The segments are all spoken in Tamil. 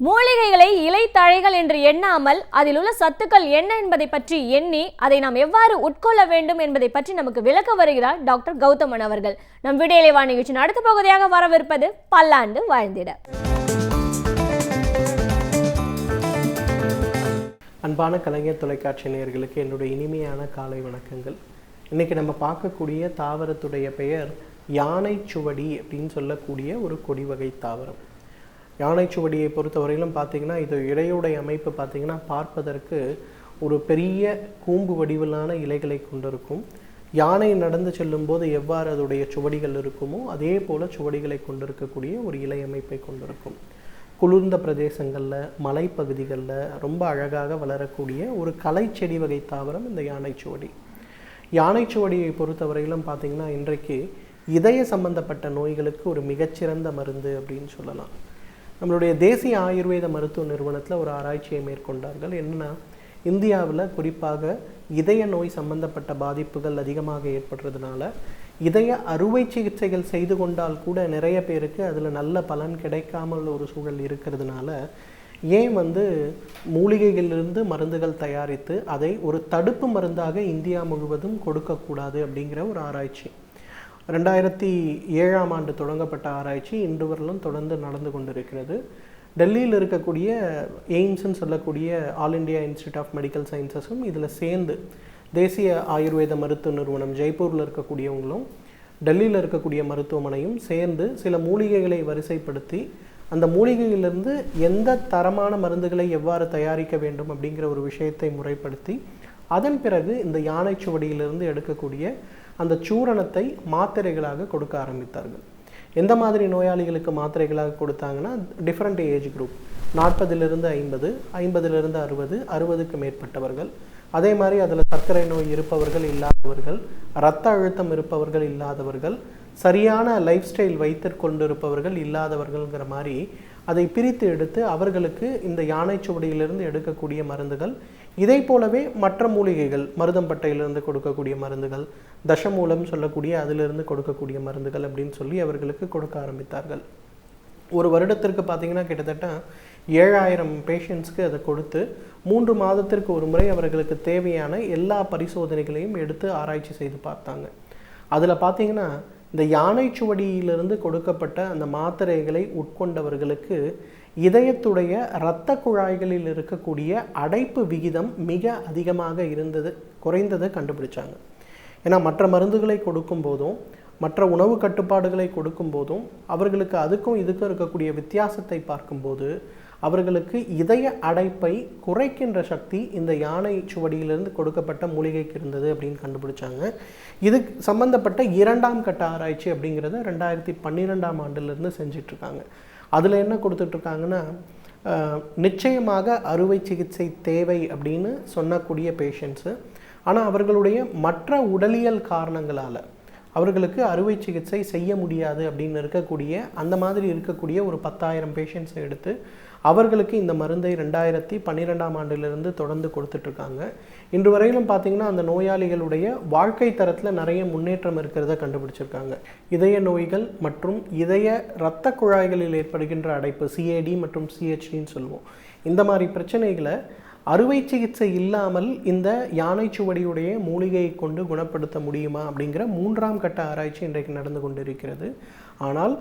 மூலிகைகளை இலைத்தழைகள் என்று எண்ணாமல் அதில் உள்ள சத்துக்கள் என்ன என்பதை பற்றி எண்ணி அதை நாம் எவ்வாறு உட்கொள்ள வேண்டும் என்பதை பற்றி நமக்கு விளக்க வருகிறார் டாக்டர் கௌதமன் அவர்கள். நம் விடியலை வா நிகழ்ச்சியின் அடுத்த பகுதியாக வரவிருப்பது பல்லாண்டு வாழ்ந்திட. அன்பான கலைஞர் தொலைக்காட்சி நேயர்களுக்கு என்னுடைய இனிமையான காலை வணக்கங்கள். இன்னைக்கு நம்ம பார்க்கக்கூடிய தாவரத்துடைய பெயர் யானை சுவடி அப்படின்னு சொல்லக்கூடிய ஒரு கொடி வகை தாவரம். யானை சுவடியை பொறுத்தவரையிலும் பார்த்தீங்கன்னா இது இலையுடைய அமைப்பு பார்த்தீங்கன்னா பார்ப்பதற்கு ஒரு பெரிய கூம்பு வடிவிலான இலைகளை கொண்டிருக்கும். யானை நடந்து செல்லும்போது எவ்வாறு அதோடைய சுவடிகள் இருக்குமோ அதே போல் சுவடிகளை கொண்டிருக்கக்கூடிய ஒரு இலை அமைப்பை கொண்டிருக்கும். குளிர்ந்த பிரதேசங்களில் மலைப்பகுதிகளில் ரொம்ப அழகாக வளரக்கூடிய ஒரு கலை செடி வகை தாவரம் இந்த யானை சுவடி. யானை சுவடியை பொறுத்தவரையிலும் பார்த்தீங்கன்னா இன்றைக்கு இதய சம்பந்தப்பட்ட நோய்களுக்கு ஒரு மிகச்சிறந்த மருந்து அப்படின்னு சொல்லலாம். நம்மளுடைய தேசிய ஆயுர்வேத மருத்துவ நிறுவனத்தில் ஒரு ஆராய்ச்சியை மேற்கொண்டார்கள். என்னென்னா, இந்தியாவில் குறிப்பாக இதய நோய் சம்பந்தப்பட்ட பாதிப்புகள் அதிகமாக ஏற்படுறதுனால இதய அறுவை சிகிச்சைகள் செய்து கொண்டால் கூட நிறைய பேருக்கு அதில் நல்ல பலன் கிடைக்காமல் ஒரு சூழல் இருக்கிறதுனால ஏன் மூலிகைகளிலிருந்து மருந்துகள் தயாரித்து அதை ஒரு தடுப்பு மருந்தாக இந்தியா முழுவதும் கொடுக்கக்கூடாது அப்படிங்கிற ஒரு ஆராய்ச்சி 2007ஆம் ஆண்டு தொடங்கப்பட்ட ஆராய்ச்சி இன்று வரலும் தொடர்ந்து நடந்து கொண்டிருக்கிறது. டெல்லியில் இருக்கக்கூடிய எய்ம்ஸ்ன்னு சொல்லக்கூடிய all India institute of medical சயின்சஸும் இதில் சேர்ந்து தேசிய ஆயுர்வேத மருத்துவ நிறுவனம் ஜெய்ப்பூரில் இருக்கக்கூடியவங்களும் டெல்லியில் இருக்கக்கூடிய மருத்துவமனையும் சேர்ந்து சில மூலிகைகளை வரிசைப்படுத்தி அந்த மூலிகையிலிருந்து எந்த தரமான மருந்துகளை எவ்வாறு தயாரிக்க வேண்டும் அப்படிங்கிற ஒரு விஷயத்தை முறைப்படுத்தி அதன் பிறகு இந்த யானை சுவடியிலிருந்து எடுக்கக்கூடிய அந்த சூரணத்தை மாத்திரைகளாக கொடுக்க ஆரம்பித்தார்கள். எந்த மாதிரி நோயாளிகளுக்கு மாத்திரைகளாக கொடுத்தாங்கன்னா, டிஃப்ரெண்ட் ஏஜ் குரூப் 40லிருந்து 50, 50லிருந்து 60, 60க்கு மேற்பட்டவர்கள், அதே மாதிரி அதில் சர்க்கரை நோய் இருப்பவர்கள் இல்லாதவர்கள், இரத்த அழுத்தம் இருப்பவர்கள் இல்லாதவர்கள், சரியான லைஃப் ஸ்டைல் வைத்து கொண்டிருப்பவர்கள் இல்லாதவர்கள்ங்கிற மாதிரி அதை பிரித்து எடுத்து அவர்களுக்கு இந்த யானை சுவடியிலிருந்து எடுக்கக்கூடிய மருந்துகள், இதை போலவே மற்ற மூலிகைகள் மருதம்பட்டையிலிருந்து கொடுக்கக்கூடிய மருந்துகள், தசமூலம் சொல்லக்கூடிய அதிலிருந்து கொடுக்கக்கூடிய மருந்துகள் அப்படின்னு சொல்லி அவர்களுக்கு கொடுக்க ஆரம்பித்தார்கள். ஒரு வருடத்திற்கு பார்த்தீங்கன்னா கிட்டத்தட்ட 7000 பேஷண்ட்ஸ்க்கு அதை கொடுத்து 3 மாதத்திற்கு ஒரு முறை அவர்களுக்கு தேவையான எல்லா பரிசோதனைகளையும் எடுத்து ஆராய்ச்சி செய்து பார்த்தாங்க. அதில் பார்த்தீங்கன்னா இந்த யானை சுவடியிலிருந்து கொடுக்கப்பட்ட அந்த மாத்திரைகளை உட்கொண்டவர்களுக்கு இதயத்துடைய இரத்த குழாய்களில் இருக்கக்கூடிய அடைப்பு விகிதம் மிக அதிகமாக குறைந்ததை கண்டுபிடிச்சாங்க. ஏன்னா மற்ற மருந்துகளை கொடுக்கும் போதும் மற்ற உணவு கட்டுப்பாடுகளை கொடுக்கும் போதும் அவர்களுக்கு அதுக்கும் இதுக்கும் இருக்கக்கூடிய வித்தியாசத்தை பார்க்கும்போது அவர்களுக்கு இதய அடைப்பை குறைக்கின்ற சக்தி இந்த யானை சுவடியிலிருந்து கொடுக்கப்பட்ட மூலிகைக்கு இருந்தது அப்படின்னு கண்டுபிடிச்சாங்க. இது சம்பந்தப்பட்ட 2ஆம் கட்ட ஆராய்ச்சி அப்படிங்கிறத 2012ஆம் ஆண்டிலிருந்து செஞ்சிட்ருக்காங்க. அதில் என்ன கொடுத்துட்ருக்காங்கன்னா, நிச்சயமாக அறுவை சிகிச்சை தேவை அப்படின்னு சொன்னக்கூடிய பேஷண்ட்ஸு, ஆனால் அவர்களுடைய மற்ற உடலியல் காரணங்களால் அவர்களுக்கு அறுவை சிகிச்சை செய்ய முடியாது அப்படின்னு இருக்கக்கூடிய அந்த மாதிரி இருக்கக்கூடிய ஒரு 10,000 பேஷண்ட்ஸை எடுத்து அவர்களுக்கு இந்த மருந்தை 2012ஆம் ஆண்டிலிருந்து தொடர்ந்து கொடுத்துட்ருக்காங்க. இன்று வரையிலும் பார்த்திங்கன்னா அந்த நோயாளிகளுடைய வாழ்க்கை தரத்தில் நிறைய முன்னேற்றம் இருக்கிறத கண்டுபிடிச்சிருக்காங்க. இதய நோய்கள் மற்றும் இதய இரத்த குழாய்களில் ஏற்படுகின்ற அடைப்பு, சிஏடி மற்றும் சிஹெச்டின்னு சொல்லுவோம், இந்த மாதிரி பிரச்சனைகளை அறுவை சிகிச்சை இல்லாமல் இந்த யானை சுவடியுடைய மூலிகையை கொண்டு குணப்படுத்த முடியுமா அப்படிங்கிற 3ஆம் கட்ட ஆராய்ச்சி இன்றைக்கு நடந்து கொண்டிருக்கிறது. ஆனால்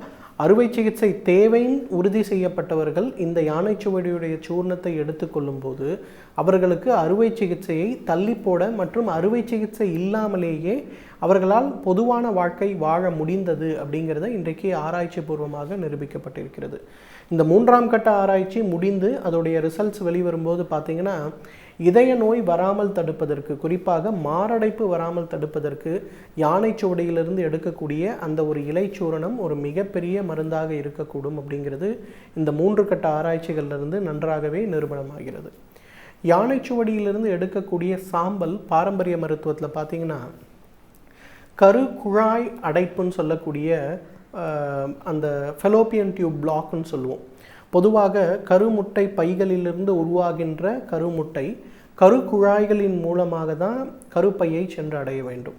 அறுவை சிகிச்சை தேவைன்னு உறுதி செய்யப்பட்டவர்கள் இந்த யானை சுவடியுடைய சூர்ணத்தை எடுத்துக்கொள்ளும் போது அவர்களுக்கு அறுவை சிகிச்சையை தள்ளி போட மற்றும் அறுவை சிகிச்சை இல்லாமலேயே அவர்களால் பொதுவான வாழ்க்கை வாழ முடிந்தது அப்படிங்கிறத இன்றைக்கு ஆராய்ச்சி பூர்வமாக நிரூபிக்கப்பட்டிருக்கிறது. இந்த 3ஆம் கட்ட ஆராய்ச்சி முடிந்து அதோடைய ரிசல்ட்ஸ் வெளிவரும்போது பார்த்திங்கன்னா இதய நோய் வராமல் தடுப்பதற்கு, குறிப்பாக மாரடைப்பு வராமல் தடுப்பதற்கு யானை சுவடியிலிருந்து எடுக்கக்கூடிய அந்த ஒரு இலைச்சூரணம் ஒரு மிகப்பெரிய மருந்தாக இருக்கக்கூடும் அப்படிங்கிறது இந்த 3 கட்ட ஆராய்ச்சிகளிலிருந்து நன்றாகவே நிரூபணமாகிறது. யானை சுவடியிலிருந்து எடுக்கக்கூடிய சாம்பல் பாரம்பரிய மருத்துவத்தில் பார்த்திங்கன்னா கரு குழாய் அடைப்புன்னு சொல்லக்கூடிய அந்த ஃபெலோப்பியன் டியூப் பிளாக்னு சொல்லுவோம். பொதுவாக கருமுட்டை பைகளிலிருந்து உருவாகின்ற கருமுட்டை கருக்குழாய்களின் மூலமாக தான் கருப்பையை சென்று அடைய வேண்டும்.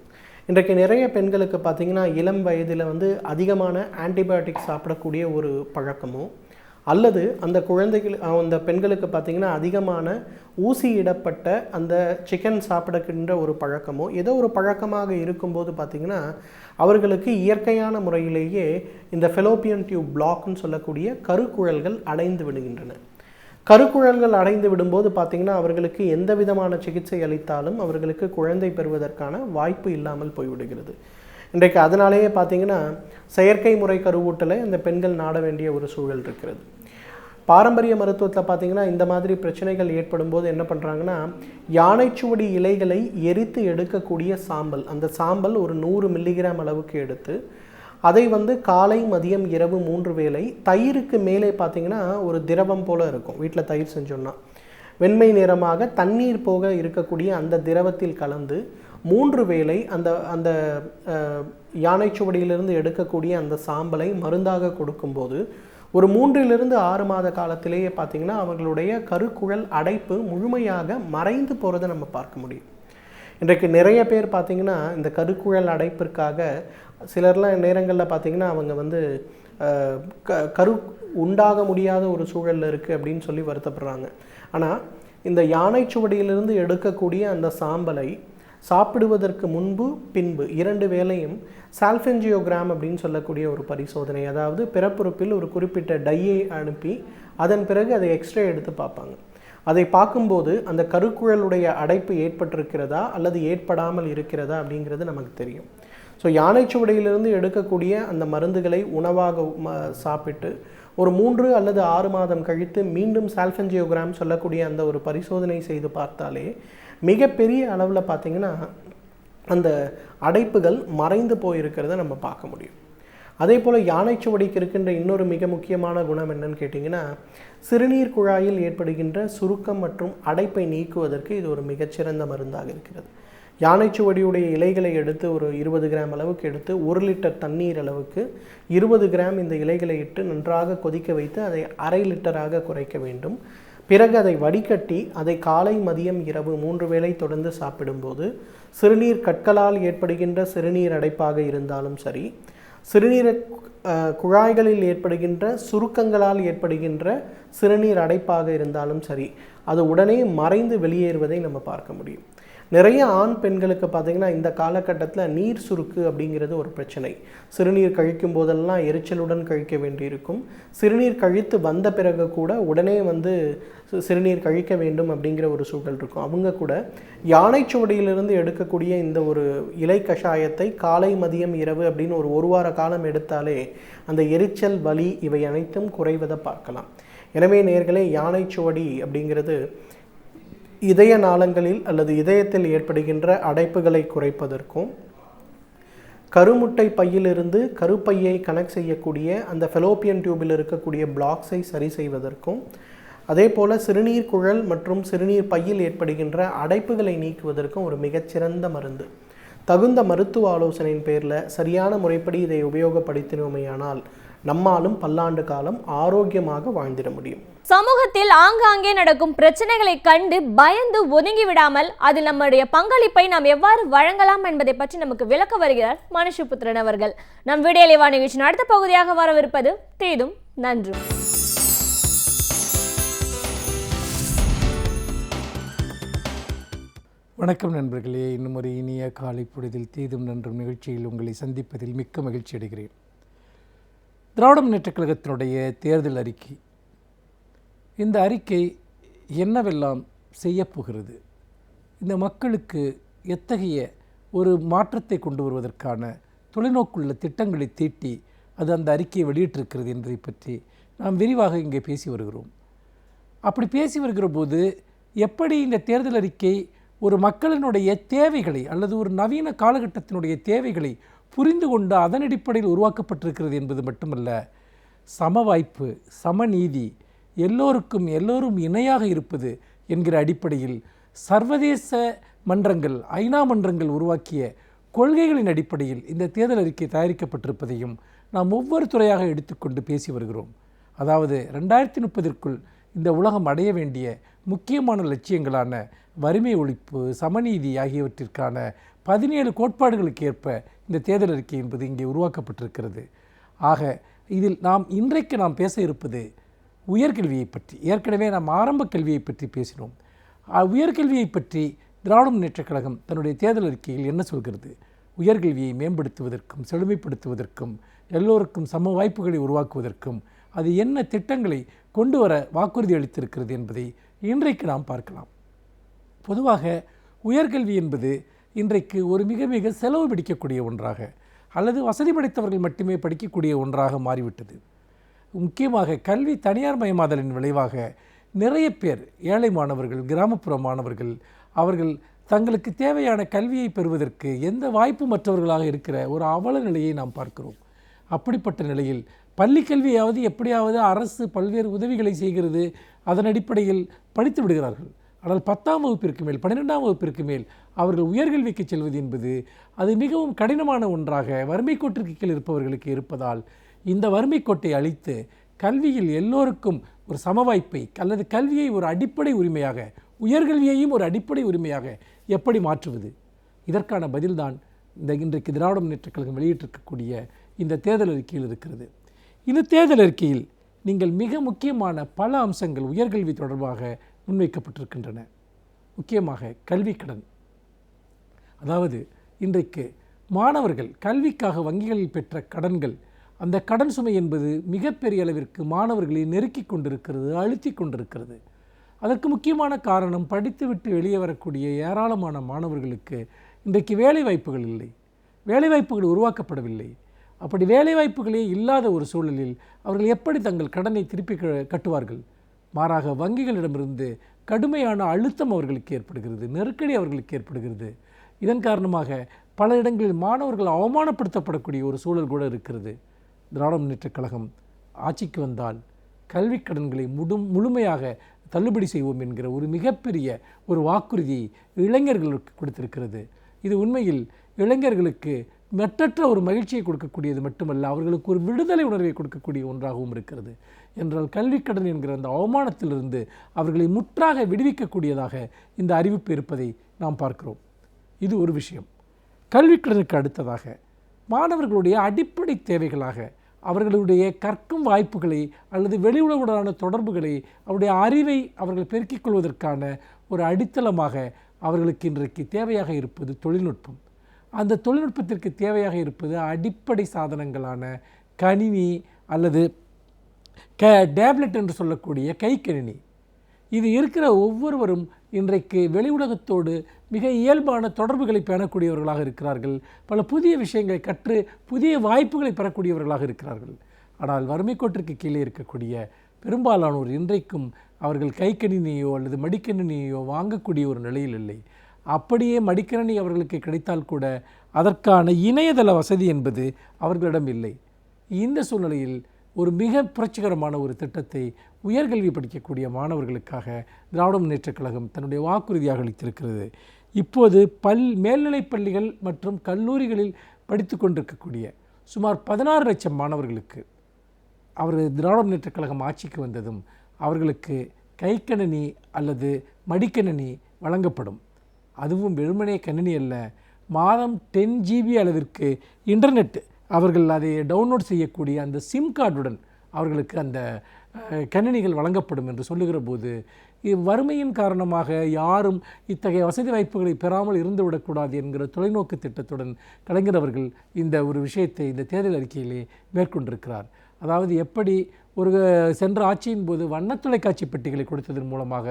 இன்றைக்கு நிறைய பெண்களுக்கு பார்த்திங்கன்னா இளம் வயதில் அதிகமான ஆன்டிபயோட்டிக் சாப்பிடக்கூடிய ஒரு பழக்கமோ, அல்லது அந்த அந்த பெண்களுக்கு பார்த்திங்கன்னா அதிகமான ஊசியிடப்பட்ட அந்த சிக்கன் சாப்பிடுகின்ற ஒரு பழக்கமோ, ஏதோ ஒரு பழக்கமாக இருக்கும்போது பார்த்திங்கன்னா அவர்களுக்கு இயற்கையான முறையிலேயே இந்த ஃபெலோப்பியன் டியூப் பிளாக்னு சொல்லக்கூடிய கருக்குழல்கள் அடைந்து விடுகின்றன. கருக்குழல்கள் அடைந்து விடும்போது பார்த்திங்கன்னா அவர்களுக்கு எந்த விதமான சிகிச்சை அளித்தாலும் அவர்களுக்கு குழந்தை பெறுவதற்கான வாய்ப்பு இல்லாமல் போய்விடுகிறது. இன்றைக்கு அதனாலேயே பார்த்திங்கன்னா செயற்கை முறை கருவூட்டலை அந்த பெண்கள் நாட வேண்டிய ஒரு சூழல் இருக்கிறது. பாரம்பரிய மருத்துவத்தில் பார்த்திங்கன்னா இந்த மாதிரி பிரச்சனைகள் ஏற்படும் போது என்ன பண்ணுறாங்கன்னா, யானைச்சுவடி இலைகளை எரித்து எடுக்கக்கூடிய சாம்பல், அந்த சாம்பல் ஒரு 100 மில்லிகிராம் அளவுக்கு எடுத்து அதை காலை மதியம் இரவு 3 வேளை தயிருக்கு மேலே பார்த்திங்கன்னா ஒரு திரவம் போல் இருக்கும். வீட்டில் தயிர் செஞ்சோன்னா வெண்மை நிறமாக தண்ணீர் போக இருக்கக்கூடிய அந்த திரவத்தில் கலந்து 3 வேளை அந்த அந்த யானைச்சுவடியிலிருந்து எடுக்கக்கூடிய அந்த சாம்பலை மருந்தாக கொடுக்கும்போது ஒரு 3 to 6 மாத காலத்திலேயே பார்த்திங்கன்னா அவர்களுடைய கருக்குழல் அடைப்பு முழுமையாக மறைந்து போகிறத நம்ம பார்க்க முடியும். இன்றைக்கு நிறைய பேர் பார்த்திங்கன்னா இந்த கருக்குழல் அடைப்பிற்காக சிலர்லாம் நேரங்களில் பார்த்திங்கன்னா அவங்க கரு உண்டாக முடியாத ஒரு சூழலில் இருக்குது அப்படின்னு சொல்லி வருத்தப்படுறாங்க. ஆனால் இந்த யானைச்சுவடியிலிருந்து எடுக்கக்கூடிய அந்த சாம்பலை சாப்பிடுவதற்கு முன்பு பின்பு 2 வேளையும் சால்ஃபெஞ்சியோகிராம் அப்படின்னு சொல்லக்கூடிய ஒரு பரிசோதனை, அதாவது பிறப்புறுப்பில் ஒரு குறிப்பிட்ட டையை அனுப்பி அதன் பிறகு அதை எக்ஸ்ரே எடுத்து பார்ப்பாங்க. அதை பார்க்கும்போது அந்த கருக்குழலுடைய அடைப்பு ஏற்பட்டிருக்கிறதா அல்லது ஏற்படாமல் இருக்கிறதா அப்படிங்கிறது நமக்கு தெரியும். ஸோ யானைச்சுவடியிலிருந்து எடுக்கக்கூடிய அந்த மருந்துகளை உணவாக சாப்பிட்டு ஒரு 3 அல்லது 6 மாதம் கழித்து மீண்டும் சால்ஃபெஞ்சியோகிராம் சொல்லக்கூடிய அந்த ஒரு பரிசோதனை செய்து பார்த்தாலே மிகப்பெரிய அளவில் பார்த்திங்கன்னா அந்த அடைப்புகள் மறைந்து போயிருக்கிறத நம்ம பார்க்க முடியும். அதே போல் யானைச்சுவடிக்கு இருக்கின்ற இன்னொரு மிக முக்கியமான குணம் என்னன்னு கேட்டிங்கன்னா, சிறுநீர் குழாயில் ஏற்படுகின்ற சுருக்கம் மற்றும் அடைப்பை நீக்குவதற்கு இது ஒரு மிகச்சிறந்த மருந்தாக இருக்கிறது. யானைச்சுவடியுடைய இலைகளை எடுத்து ஒரு 20 கிராம் அளவுக்கு எடுத்து 1 லிட்டர் தண்ணீர் அளவுக்கு 20 கிராம் இந்த இலைகளை இட்டு நன்றாக கொதிக்க வைத்து அதை 1/2 லிட்டராக குறைக்க வேண்டும். பிறகு அதை வடிகட்டி அதை காலை மதியம் இரவு 3 வேளை தொடர்ந்து சாப்பிடும்போது சிறுநீர் கற்களால் ஏற்படுகின்ற சிறுநீர் அடைப்பாக இருந்தாலும் சரி, சிறுநீர குழாய்களில் ஏற்படுகின்ற சுருக்கங்களால் ஏற்படுகின்ற சிறுநீர் அடைப்பாக இருந்தாலும் சரி, அது உடனே மறைந்து வெளியேறுவதை நம்ம பார்க்க முடியும். நிறைய ஆண் பெண்களுக்கு பார்த்திங்கன்னா இந்த காலகட்டத்தில் நீர் சுருக்கு அப்படிங்கிறது ஒரு பிரச்சனை. சிறுநீர் கழிக்கும் போதெல்லாம் எரிச்சலுடன் கழிக்க வேண்டியிருக்கும். சிறுநீர் கழித்து வந்த பிறகு கூட உடனே சிறுநீர் கழிக்க வேண்டும் அப்படிங்கிற ஒரு சூழல் இருக்கும். அவங்க கூட யானைச்சுவடியிலிருந்து எடுக்கக்கூடிய இந்த ஒரு இலை கஷாயத்தை காலை மதியம் இரவு அப்படின்னு ஒரு வார காலம் எடுத்தாலே அந்த எரிச்சல் வலி இவை அனைத்தும் குறைவதை பார்க்கலாம். எனவே நேயர்களே, யானைச்சுவடி அப்படிங்கிறது இதய நாளங்களில் அல்லது இதயத்தில் ஏற்படுகின்ற அடைப்புகளை குறைப்பதற்கும், கருமுட்டை பையிலிருந்து கருப்பையை கனெக்ட் செய்யக்கூடிய அந்த ஃபெலோப்பியன் டியூபில் இருக்கக்கூடிய பிளாக்ஸை சரி செய்வதற்கும், அதே போல் சிறுநீர் குழல் மற்றும் சிறுநீர் பையில் ஏற்படுகின்ற அடைப்புகளை நீக்குவதற்கும் ஒரு மிகச்சிறந்த மருந்து. தகுந்த மருத்துவ ஆலோசனையின் பேரில் சரியான முறைப்படி இதை உபயோகப்படுத்தினோமேயானால் நம்மாலும் பல்லாண்டு காலம் ஆரோக்கியமாக வாழ்ந்திட முடியும். சமூகத்தில் ஆங்காங்கே நடக்கும் பிரச்சனைகளை கண்டு பயந்து ஒதுங்கி விடாமல் அதில் நம்முடைய பங்களிப்பை நாம் எவ்வாறு வழங்கலாம் என்பதை பற்றி நமக்கு விளக்க வருகிறார் மனுஷபுத்திரன் அவர்கள். நம் விடியலைவா நிகழ்ச்சியின் அடுத்த பகுதியாக வரவிருப்பது தீதும் நன்றும். வணக்கம் நண்பர்களே, இன்னும் ஒரு இனிய காலை பொழுதில் தீதும் நன்றும் நிகழ்ச்சியில் உங்களை சந்திப்பதில் மிக்க மகிழ்ச்சி அடைகிறேன். திராவிட முன்னேற்றக் கழகத்தினுடைய தேர்தல் அறிக்கை, இந்த அறிக்கை என்னவெல்லாம் செய்யப்போகிறது, இந்த மக்களுக்கு எத்தகைய ஒரு மாற்றத்தை கொண்டு வருவதற்கான தொலைநோக்குள்ள திட்டங்களை தீட்டி அது அந்த அறிக்கையை வெளியிட்டிருக்கிறது என்பதை பற்றி நாம் விரிவாக இங்கே பேசி வருகிறோம். அப்படி பேசி வருகிற போது எப்படி இந்த தேர்தல் அறிக்கை ஒரு மக்களினுடைய தேவைகளை அல்லது ஒரு நவீன காலகட்டத்தினுடைய தேவைகளை புரிந்து கொண்டு அதன் அடிப்படையில் உருவாக்கப்பட்டிருக்கிறது என்பது மட்டுமல்ல, சம வாய்ப்பு, சமநீதி, எல்லோரும் இணையாக இருப்பது என்கிற அடிப்படையில் சர்வதேச மன்றங்கள், ஐநா மன்றங்கள் உருவாக்கிய கொள்கைகளின் அடிப்படையில் இந்த தேர்தல் அறிக்கை தயாரிக்கப்பட்டிருப்பதையும் நாம் ஒவ்வொரு துறையாக எடுத்துக்கொண்டு பேசி வருகிறோம். அதாவது 2030 இந்த உலகம் அடைய வேண்டிய முக்கியமான லட்சியங்களான வறுமை ஒழிப்பு, சமநீதி ஆகியவற்றிற்கான 17 கோட்பாடுகளுக்கு ஏற்ப இந்த தேர்தல் அறிக்கை என்பது இங்கே உருவாக்கப்பட்டிருக்கிறது. ஆக இதில் இன்றைக்கு நாம் பேச இருப்பது உயர்கல்வியை பற்றி. ஏற்கனவே நாம் ஆரம்ப கல்வியை பற்றி பேசினோம். உயர்கல்வியை பற்றி திராவிட முன்னேற்றக் கழகம் தன்னுடைய தேர்தல் அறிக்கையில் என்ன சொல்கிறது? உயர்கல்வியை மேம்படுத்துவதற்கும் செழுமைப்படுத்துவதற்கும் எல்லோருக்கும் சம வாய்ப்புகளை உருவாக்குவதற்கும் அது என்ன திட்டங்களை கொண்டு வர வாக்குறுதி அளித்திருக்கிறது என்பதை இன்றைக்கு நாம் பார்க்கலாம். பொதுவாக உயர்கல்வி என்பது இன்றைக்கு ஒரு மிக மிக செலவு பிடிக்கக்கூடிய ஒன்றாக அல்லது வசதி படைத்தவர்கள் மட்டுமே படிக்கக்கூடிய ஒன்றாக மாறிவிட்டது. முக்கியமாக கல்வி தனியார் மயமாதலின் விளைவாக நிறைய பேர் ஏழை மாணவர்கள், கிராமப்புற மாணவர்கள், அவர்கள் தங்களுக்கு தேவையான கல்வியை பெறுவதற்கு எந்த வாய்ப்பு மற்றவர்களாக இருக்கிற ஒரு அவல நிலையை நாம் பார்க்கிறோம். அப்படிப்பட்ட நிலையில் பள்ளி கல்வியாவது எப்படியாவது அரசு பல்வேறு உதவிகளை செய்கிறது, அதன் அடிப்படையில் படித்து விடுகிறார்கள். ஆனால் 10ஆம் வகுப்பிற்கு மேல் 12ஆம் வகுப்பிற்கு மேல் அவர்கள் உயர்கல்விக்கு செல்வது என்பது அது மிகவும் கடினமான ஒன்றாக வறுமை கோட்டிற்கு கீழ் இருப்பவர்களுக்கு இருப்பதால் இந்த வறுமை கோட்டை அழித்து கல்வியில் எல்லோருக்கும் ஒரு சமவாய்ப்பை அல்லது கல்வியை ஒரு அடிப்படை உரிமையாக, உயர்கல்வியையும் ஒரு அடிப்படை உரிமையாக எப்படி மாற்றுவது? இதற்கான பதில்தான் இன்றைக்கு திராவிட முன்னேற்றக் கழகம் வெளியிட்டிருக்கக்கூடிய இந்த தேர்தல் அறிக்கையில் இருக்கிறது. இந்த தேர்தல் அறிக்கையில் நீங்கள் மிக முக்கியமான பல அம்சங்கள் உயர்கல்வி தொடர்பாக முன்வைக்கப்பட்டிருக்கின்றன. முக்கியமாக கல்வி கடன். அதாவது இன்றைக்கு மாணவர்கள் கல்விக்காக வங்கிகளில் பெற்ற கடன்கள், அந்த கடன் சுமை என்பது மிகப்பெரிய அளவிற்கு மாணவர்களை நெருக்கி கொண்டிருக்கிறது, அழுத்தி கொண்டிருக்கிறது. அதற்கு முக்கியமான காரணம் படித்துவிட்டு வெளியே வரக்கூடிய ஏராளமான மாணவர்களுக்கு இன்றைக்கு வேலைவாய்ப்புகள் இல்லை, வேலைவாய்ப்புகள் உருவாக்கப்படவில்லை. அப்படி வேலைவாய்ப்புகளே இல்லாத ஒரு சூழலில் அவர்கள் எப்படி தங்கள் கடனை திருப்பி கட்டுவார்கள்? மாறாக வங்கிகளிடமிருந்து கடுமையான அழுத்தம் அவர்களுக்கு ஏற்படுகிறது, நெருக்கடி அவர்களுக்கு ஏற்படுகிறது. இதன் காரணமாக பல இடங்களில் மாணவர்கள் அவமானப்படுத்தப்படக்கூடிய ஒரு சூழல் கூட இருக்கிறது. திராவிட முன்னேற்றக் கழகம் ஆட்சிக்கு வந்தால் கல்வி கடன்களை முழுமையாக தள்ளுபடி செய்வோம் என்கிற ஒரு மிகப்பெரிய ஒரு வாக்குறுதியை இளைஞர்களுக்கு கொடுத்திருக்கிறது. இது உண்மையில் இளைஞர்களுக்கு மெட்டற்ற ஒரு மகிழ்ச்சியை கொடுக்கக்கூடியது மட்டுமல்ல, அவர்களுக்கு ஒரு விடுதலை உணர்வை கொடுக்கக்கூடிய ஒன்றாகவும் இருக்கிறது. என்றால் கல்விக்கடன் என்கிற அந்த அவமானத்திலிருந்து அவர்களை முற்றாக விடுவிக்கக்கூடியதாக இந்த அறிவிப்பு இருப்பதை நாம் பார்க்கிறோம். இது ஒரு விஷயம். கல்விக்கடனுக்கு அடுத்ததாக மாணவர்களுடைய அடிப்படை தேவைகளாக அவர்களுடைய கற்கும் வாய்ப்புகளை அல்லது வெளி உலகுடனான தொடர்புகளை, அவருடைய அறிவை அவர்கள் பெருக்கிக் கொள்வதற்கான ஒரு அடித்தளமாக அவர்களுக்கு இன்றைக்கு தேவையாக இருப்பது தொழில்நுட்பம். அந்த தொழில்நுட்பத்திற்கு தேவையாக இருப்பது அடிப்படை சாதனங்களான கணினி அல்லது டேப்லெட் என்று சொல்லக்கூடிய கைக்கணினி. இது இருக்கிற ஒவ்வொருவரும் இன்றைக்கு வெளி உலகத்தோடு மிக இயல்பான தொடர்புகளை பெறக்கூடியவர்களாக இருக்கிறார்கள். பல புதிய விஷயங்களை கற்று புதிய வாய்ப்புகளை பெறக்கூடியவர்களாக இருக்கிறார்கள். ஆனால் வறுமை கோட்டிற்கு கீழே இருக்கக்கூடிய பெரும்பாலானோர் இன்றைக்கும் அவர்கள் கைக்கணினியோ அல்லது மடிக்கணினியோ வாங்கக்கூடிய ஒரு நிலையில் இல்லை. அப்படியே மடிக்கணினி அவர்களுக்கு கிடைத்தால் கூட அதற்கான இணையதள வசதி என்பது அவர்களிடம் இல்லை. இந்த சூழ்நிலையில் ஒரு மிக புரட்சிகரமான ஒரு திட்டத்தை உயர்கல்வி படிக்கக்கூடிய மாணவர்களுக்காக திராவிட முன்னேற்றக் கழகம் தன்னுடைய வாக்குறுதியாக அளித்திருக்கிறது. இப்போது மேல்நிலைப் பள்ளிகள் மற்றும் கல்லூரிகளில் படித்து கொண்டிருக்கக்கூடிய சுமார் 16 லட்சம் மாணவர்களுக்கு திராவிட முன்னேற்றக் கழகம் ஆட்சிக்கு வந்ததும் அவர்களுக்கு கைக்கணினி அல்லது மடிக்கணினி வழங்கப்படும். அதுவும் வெறுமனே கணினி அல்ல, மாதம் 10 GB அளவிற்கு இன்டர்நெட் அவர்கள் அதை டவுன்லோட் செய்யக்கூடிய அந்த சிம் கார்டுடன் அவர்களுக்கு அந்த கணினிகள் வழங்கப்படும் என்று சொல்லுகிற போது வறுமையின் காரணமாக யாரும் இத்தகைய வசதி வாய்ப்புகளை பெறாமல் இருந்துவிடக்கூடாது என்கிற தொலைநோக்கு திட்டத்துடன் கலைஞர் அவர்கள் இந்த ஒரு விஷயத்தை இந்த தேர்தல் அறிக்கையிலே மேற்கொண்டிருக்கிறார். அதாவது எப்படி ஒரு சென்ற ஆட்சியின் போது வண்ண தொலைக்காட்சி பெட்டிகளை கொடுத்ததன் மூலமாக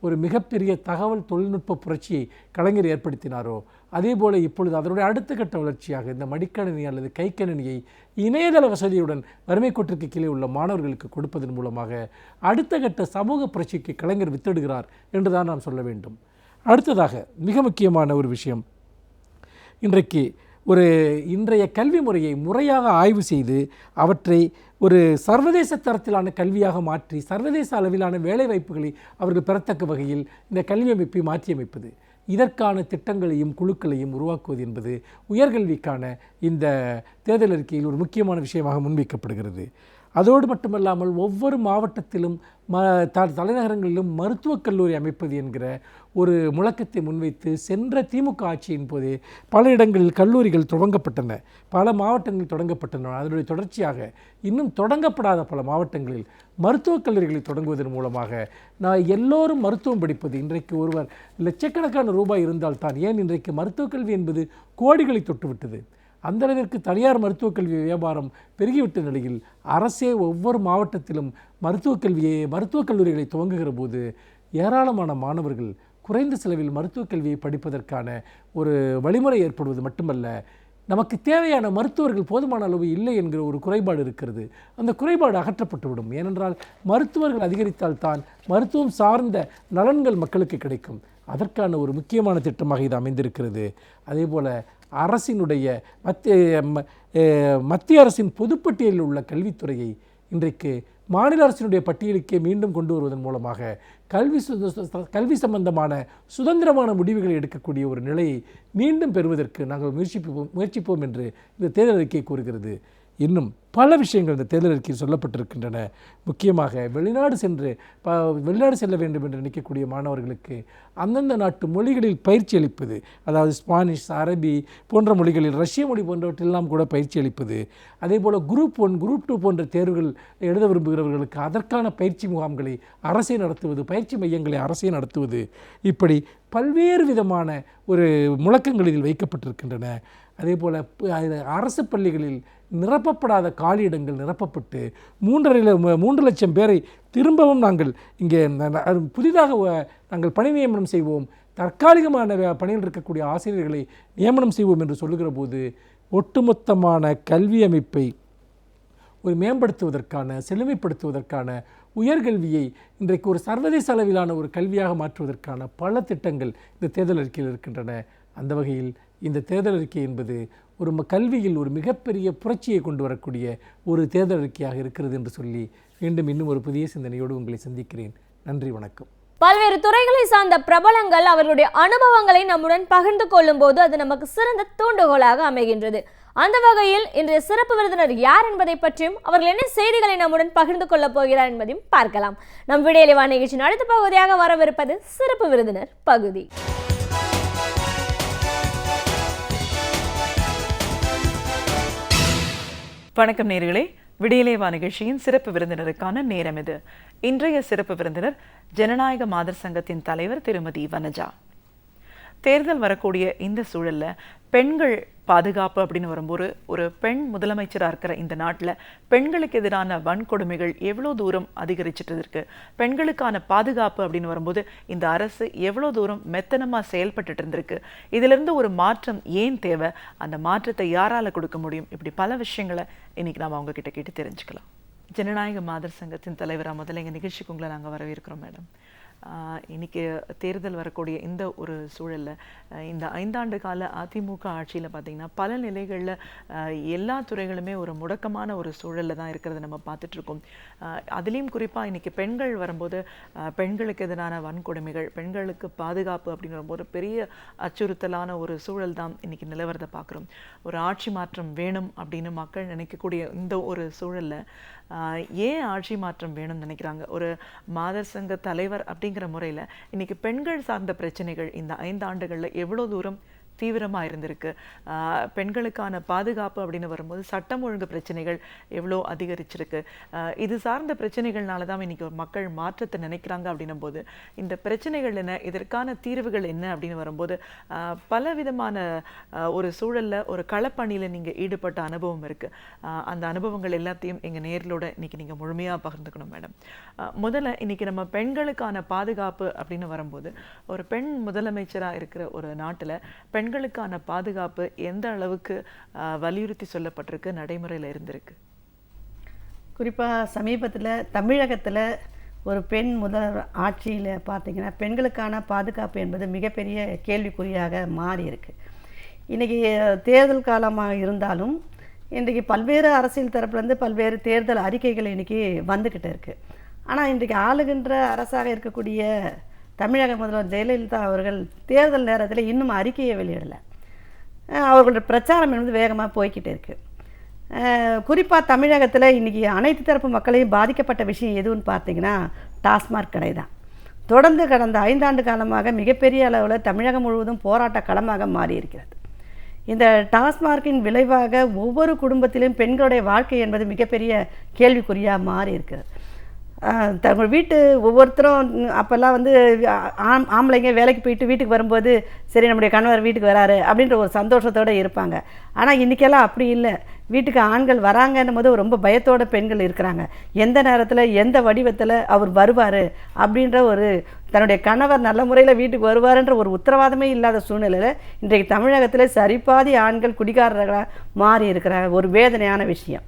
ஒரு மிகப்பெரிய தகவல் தொழில்நுட்ப புரட்சியை கலைஞர் ஏற்படுத்தினாரோ, அதே போல் இப்பொழுது அதனுடைய அடுத்த கட்ட வளர்ச்சியாக இந்த மடிக்கணினி அல்லது கைக்கணினியை இணையதள வசதியுடன் வறுமை கோட்டிற்கு கீழே உள்ள மாணவர்களுக்கு கொடுப்பதன் மூலமாக அடுத்த கட்ட சமூக புரட்சிக்கு கலைஞர் வித்திடுகிறார் என்றுதான் நாம் சொல்ல வேண்டும். அடுத்ததாக மிக முக்கியமான ஒரு விஷயம், இன்றைய கல்வி முறையை முறையாக ஆய்வு செய்து அவற்றை ஒரு சர்வதேச தரத்திலான கல்வியாக மாற்றி சர்வதேச அளவிலான வேலைவாய்ப்புகளை அவர்கள் பெறத்தக்க வகையில் இந்த கல்வி அமைப்பை மாற்றியமைப்பது. இதற்கான திட்டங்களையும் குழுக்களையும் உருவாக்குவது என்பது உயர்கல்விக்கான இந்த தேர்தல் அறிக்கையில் ஒரு முக்கியமான விஷயமாக முன்வைக்கப்படுகிறது. அதோடு மட்டுமல்லாமல் ஒவ்வொரு மாவட்டத்திலும் தலைநகரங்களிலும் மருத்துவக் கல்லூரி அமைப்பது என்கிற ஒரு முழக்கத்தை முன்வைத்து சென்ற திமுக ஆட்சியின் போதே பல இடங்களில் கல்லூரிகள் தொடங்கப்பட்டன, பல மாவட்டங்களில் தொடங்கப்பட்டன. அதனுடைய தொடர்ச்சியாக இன்னும் தொடங்கப்படாத பல மாவட்டங்களில் மருத்துவக் கல்லூரிகளை தொடங்குவதன் மூலமாக எல்லோரும் மருத்துவம் படிப்பது, இன்றைக்கு ஒருவர் லட்சக்கணக்கான ரூபாய் இருந்தால் தான், ஏன் இன்றைக்கு மருத்துவக் கல்வி என்பது கோடிகளை தொட்டுவிட்டது. அந்த அளவிற்கு தனியார் மருத்துவக் கல்வி வியாபாரம் பெருகிவிட்ட நிலையில் அரசே ஒவ்வொரு மாவட்டத்திலும் மருத்துவக் கல்லூரிகளை துவங்குகிற போது ஏராளமான மாணவர்கள் குறைந்த செலவில் மருத்துவக் கல்வியை படிப்பதற்கான ஒரு வழிமுறை ஏற்படுவது மட்டுமல்ல, நமக்கு தேவையான மருத்துவர்கள் போதுமான அளவு இல்லை என்கிற ஒரு குறைபாடு இருக்கிறது. அந்த குறைபாடு அகற்றப்பட்டுவிடும். ஏனென்றால் மருத்துவர்கள் அதிகரித்தால் தான் மருத்துவம் சார்ந்த நலன்கள் மக்களுக்கு கிடைக்கும். அதற்கான ஒரு முக்கியமான திட்டமாக இது அமைந்திருக்கிறது. அதேபோல் அரசினுடைய மத்திய அரசின் பொதுப்பட்டியலில் உள்ள கல்வித்துறையை இன்றைக்கு மாநில அரசினுடைய பட்டியலுக்கே மீண்டும் கொண்டு வருவதன் மூலமாக கல்வி சம்பந்தமான சுதந்திரமான முடிவுகளை எடுக்கக்கூடிய ஒரு நிலையை மீண்டும் பெறுவதற்கு நாங்கள் முயற்சிப்போம் என்று இந்த தேர்தல் அறிக்கை கூறுகிறது. இன்னும் பல விஷயங்கள் இந்த தேர்தல் அறிக்கையில் சொல்லப்பட்டிருக்கின்றன. முக்கியமாக வெளிநாடு செல்ல வேண்டும் என்று நினைக்கக்கூடிய மாணவர்களுக்கு அந்தந்த நாட்டு மொழிகளில் பயிற்சி அளிப்பது, அதாவது ஸ்பானிஷ், அரபி போன்ற மொழிகளில், ரஷ்ய மொழி போன்றவற்றெல்லாம் கூட பயிற்சி அளிப்பது. அதே போல் குரூப் 1, குரூப் 2 போன்ற தேர்வுகள் எழுத விரும்புகிறவர்களுக்கு அதற்கான பயிற்சி முகாம்களை அரசே நடத்துவது, பயிற்சி மையங்களை அரசே நடத்துவது, இப்படி பல்வேறு விதமான ஒரு முழக்கங்கள் இதில் வைக்கப்பட்டிருக்கின்றன. அதே போல் அரசு பள்ளிகளில் நிரப்பப்படாத காலியிடங்கள் நிரப்பப்பட்டு 3 லட்சம் பேரை திரும்பவும் நாங்கள் இங்கே புதிதாக நாங்கள் பணி நியமனம் செய்வோம், தற்காலிகமான பணியில் இருக்கக்கூடிய ஆசிரியர்களை நியமனம் செய்வோம் என்று சொல்லுகிற போது ஒட்டுமொத்தமான கல்வி அமைப்பை ஒரு மேம்படுத்துவதற்கான, செழுமைப்படுத்துவதற்கான, உயர்கல்வியை இன்றைக்கு ஒரு சர்வதேச அளவிலான ஒரு கல்வியாக மாற்றுவதற்கான பல திட்டங்கள் இந்த தேர்தல் அறிக்கையில் இருக்கின்றன. அந்த வகையில் இந்த தேர்தல் அறிக்கை என்பது ஒரு கல்வியில் ஒரு மிகப்பெரிய புரட்சியை கொண்டு வரக்கூடிய ஒரு தேர்தல் அறிக்கையாக இருக்கிறது என்று சொல்லி இன்னும் ஒரு புதிய சிந்தனையோடு உங்களை சந்திக்கிறேன். நன்றி, வணக்கம். பல்வேறு துறைகளை சார்ந்த பிரபலங்கள் அவர்களுடைய அனுபவங்களை நம்முடன் பகிர்ந்து கொள்ளும் போது அது நமக்கு சிறந்த தூண்டுகோலாக அமைகின்றது. அந்த வகையில் இன்றைய சிறப்பு விருந்தினர் யார் என்பதை பற்றியும் அவர்கள் என்ன செய்திகளை நம்முடன் பகிர்ந்து கொள்ளப் போகிறார் என்பதையும் பார்க்கலாம். நம் விடையிலே நிகழ்ச்சியின் அடுத்த பகுதியாக வரவிருப்பது சிறப்பு விருந்தினர் பகுதி. வணக்கம் நேயர்களே, விடியலேவா நிகழ்ச்சியின் சிறப்பு விருந்தினருக்கான நேரம் இது. இன்றைய சிறப்பு விருந்தினர் ஜனநாயக மாதர் சங்கத்தின் தலைவர் திருமதி வனஜா. தேர்தல் வரக்கூடிய இந்த சூழல்ல பெண்கள் பாதுகாப்பு அப்படின்னு வரும்போது ஒரு பெண் முதலமைச்சராக இருக்கிற இந்த நாட்டில் பெண்களுக்கு எதிரான வன்கொடுமைகள் எவ்வளோ தூரம் அதிகரிச்சுட்டு இருக்கு, பெண்களுக்கான பாதுகாப்பு அப்படின்னு வரும்போது இந்த அரசு எவ்வளோ தூரம் மெத்தனமாக செயல்பட்டு இருந்திருக்கு, இதிலிருந்து ஒரு மாற்றம் ஏன் தேவை, அந்த மாற்றத்தை யாரால கொடுக்க முடியும், இப்படி பல விஷயங்களை இன்னைக்கு நாம் அவங்க கிட்ட கேட்டு தெரிஞ்சுக்கலாம். ஜனநாயக மாதர் சங்கத்தின் தலைவராக முதல்ல எங்கள் நிகழ்ச்சிக்கு உங்களை நாங்கள் வரவேற்கிறோம் மேடம். இன்னைக்கு தேர்தல் வரக்கூடிய இந்த ஒரு சூழலில் இந்த 5 ஆண்டு கால அதிமுக ஆட்சியில் பார்த்திங்கன்னா பல நிலைகளில் எல்லா துறைகளுமே ஒரு முடக்கமான ஒரு சூழலில் தான் இருக்கிறத நம்ம பார்த்துட்ருக்கோம். அதுலேயும் குறிப்பாக இன்றைக்கி பெண்கள் வரும்போது பெண்களுக்கு எதிரான வன்கொடுமைகள், பெண்களுக்கு பாதுகாப்பு அப்படின்னு வரும்போது பெரிய அச்சுறுத்தலான ஒரு சூழல் தான் இன்றைக்கி நிலவரத்தை பார்க்குறோம். ஒரு ஆட்சி மாற்றம் வேணும் அப்படின்னு மக்கள் நினைக்கக்கூடிய இந்த ஒரு சூழலில் ஏன் ஆட்சி மாற்றம் வேணும்னு நினைக்கிறாங்க? ஒரு மாதர் சங்க தலைவர் அப்படிங்கிற முறையில் இன்னைக்கு பெண்கள் சார்ந்த பிரச்சனைகள் இந்த 5 ஆண்டுகளில் எவ்வளோ தூரம் தீவிரமாக இருந்திருக்கு, பெண்களுக்கான பாதுகாப்பு அப்படின்னு வரும்போது சட்டம் ஒழுங்கு பிரச்சனைகள் எவ்வளோ அதிகரிச்சிருக்கு, இது சார்ந்த பிரச்சனைகள்னால தான் இன்னைக்கு மக்கள் மாற்றத்தை நினைக்கிறாங்க அப்படின்னும் போது இந்த பிரச்சனைகள் என்ன, இதற்கான தீர்வுகள் என்ன அப்படின்னு வரும்போது பலவிதமான ஒரு சூழலில் ஒரு களப்பணியில் நீங்கள் ஈடுபட்ட அனுபவம் இருக்குது. அந்த அனுபவங்கள் எல்லாத்தையும் எங்கள் நேர்களோட இன்னைக்கு நீங்கள் முழுமையாக பகிர்ந்துக்கணும் மேடம். முதல்ல இன்னைக்கு நம்ம பெண்களுக்கான பாதுகாப்பு அப்படின்னு வரும்போது ஒரு பெண் முதலமைச்சராக இருக்கிற ஒரு நாட்டில் பெண்களுக்கான பாதுகாப்பு எந்த அளவுக்கு வலியுறுத்தி சொல்லப்பட்டிருக்கு, நடைமுறையில் இருந்திருக்கு? குறிப்பாக சமீபத்தில் தமிழகத்தில் ஒரு பெண் முதல்வர் ஆட்சியில் பார்த்திங்கன்னா பெண்களுக்கான பாதுகாப்பு என்பது மிகப்பெரிய கேள்விக்குறியாக மாறி இருக்கு. இன்றைக்கி தேர்தல் காலமாக இருந்தாலும் இன்றைக்கி பல்வேறு அரசியல் தரப்புலேருந்து பல்வேறு தேர்தல் அறிக்கைகள் இன்றைக்கி வந்துக்கிட்டு இருக்குது. ஆனால் இன்றைக்கி ஆளுகின்ற அரசாக இருக்கக்கூடிய தமிழக முதல்வர் ஜெயலலிதா அவர்கள் தேர்தல் நேரத்தில் இன்னும் அறிக்கையை வெளியிடலை. அவர்களுடைய பிரச்சாரம் என்பது வேகமாக போய்கிட்டு இருக்குது. குறிப்பாக தமிழகத்தில் இன்றைக்கி அனைத்து தரப்பு மக்களையும் பாதிக்கப்பட்ட விஷயம் எதுன்னு பார்த்தீங்கன்னா டாஸ்மாக் கடை தான். தொடர்ந்து கடந்த 5 ஆண்டு காலமாக மிகப்பெரிய அளவில் தமிழகம் முழுவதும் போராட்ட களமாக மாறி இருக்கிறது. இந்த டாஸ்மார்க்கின் விளைவாக ஒவ்வொரு குடும்பத்திலும் பெண்களுடைய வாழ்க்கை என்பது மிகப்பெரிய கேள்விக்குறியாக மாறி இருக்கிறது. தங்கள் வீட்டு ஒவ்வொருத்தரும் அப்போல்லாம் வந்து ஆம்பளைங்க வேலைக்கு போயிட்டு வீட்டுக்கு வரும்போது சரி நம்முடைய கணவர் வீட்டுக்கு வராரு அப்படின்ற ஒரு சந்தோஷத்தோடு இருப்பாங்க. ஆனால் இன்றைக்கெல்லாம் அப்படி இல்லை. வீட்டுக்கு ஆண்கள் வராங்கன்னும் போது ரொம்ப பயத்தோட பெண்கள் இருக்கிறாங்க. எந்த நேரத்தில் எந்த வடிவத்தில் அவர் வருவார் அப்படின்ற ஒரு தன்னுடைய கணவர் நல்ல முறையில் வீட்டுக்கு வருவாருன்ற ஒரு உத்தரவாதமே இல்லாத சூழ்நிலையில் இன்றைக்கு தமிழகத்தில் சரிபாதி ஆண்கள் குடிகாரர்களாக மாறி இருக்கிற ஒரு வேதனையான விஷயம்.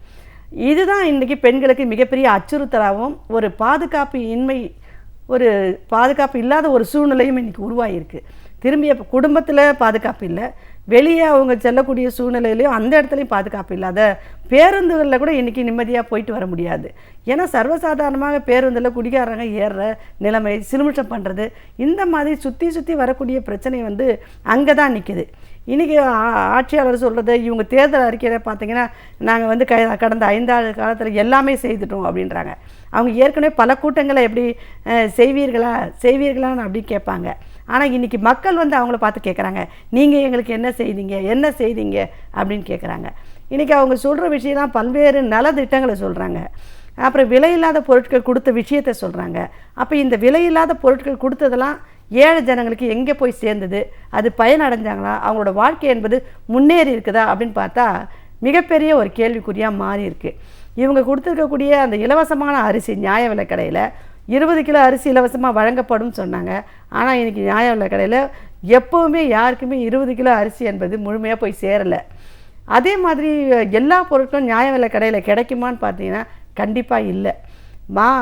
இதுதான் இன்றைக்கி பெண்களுக்கு மிகப்பெரிய அச்சுறுத்தலாகவும் ஒரு பாதுகாப்பு இல்லாத ஒரு சூழ்நிலையும் இன்றைக்கி உருவாகிருக்கு. திரும்பிய குடும்பத்தில் பாதுகாப்பு இல்லை, வெளியே அவங்க செல்லக்கூடிய சூழ்நிலையிலையும் அந்த இடத்துலையும் பாதுகாப்பு இல்லாத பேருந்துகளில் கூட இன்றைக்கி நிம்மதியாக போயிட்டு வர முடியாது. ஏன்னா சர்வசாதாரணமாக பேருந்தில் குடிகாரங்க ஏறுற நிலைமை, சிலுமிஷம் பண்ணுறது, இந்த மாதிரி சுற்றி வரக்கூடிய பிரச்சனை வந்து அங்கே தான் நிற்கிது. இன்றைக்கி ஆட்சியாளர் சொல்கிறது இவங்க தேர்தல் அறிக்கையில் பார்த்திங்கன்னா நாங்கள் வந்து கடந்த 5 ஆண்டு காலத்தில் எல்லாமே செய்துட்டோம் அப்படின்றாங்க. அவங்க ஏற்கனவே பல கூட்டங்களை எப்படி செய்வீர்களான்னு அப்படி கேட்பாங்க. ஆனால் இன்றைக்கி மக்கள் வந்து அவங்கள பார்த்து கேட்குறாங்க, நீங்கள் எங்களுக்கு என்ன செய்தீங்க அப்படின்னு கேட்குறாங்க. இன்றைக்கி அவங்க சொல்கிற விஷயம்லாம் பல்வேறு நலத்திட்டங்களை சொல்கிறாங்க. அப்புறம் விலையில்லாத பொருட்கள் கொடுத்த விஷயத்தை சொல்கிறாங்க. அப்போ இந்த விலையில்லாத பொருட்கள் கொடுத்ததெல்லாம் ஏழை ஜனங்களுக்கு எங்கே போய் சேர்ந்தது, அது பயனடைஞ்சாங்களா, அவங்களோட வாழ்க்கை என்பது முன்னேறி இருக்குதா அப்படின்னு பார்த்தா மிகப்பெரிய ஒரு கேள்விக்குறியாக மாறி இருக்குது. இவங்க கொடுத்துருக்கக்கூடிய அந்த இலவசமான அரிசி நியாய விலை கடையில் 20 கிலோ அரிசி இலவசமாக வழங்கப்படும் சொன்னாங்க. ஆனால் இன்றைக்கி நியாய விலை கடையில் எப்போவுமே யாருக்குமே 20 கிலோ அரிசி என்பது முழுமையாக போய் சேரலை. அதே மாதிரி எல்லா பொருட்களும் நியாய விலை கடையில் கிடைக்குமான்னு பார்த்தீங்கன்னா கண்டிப்பாக இல்லை.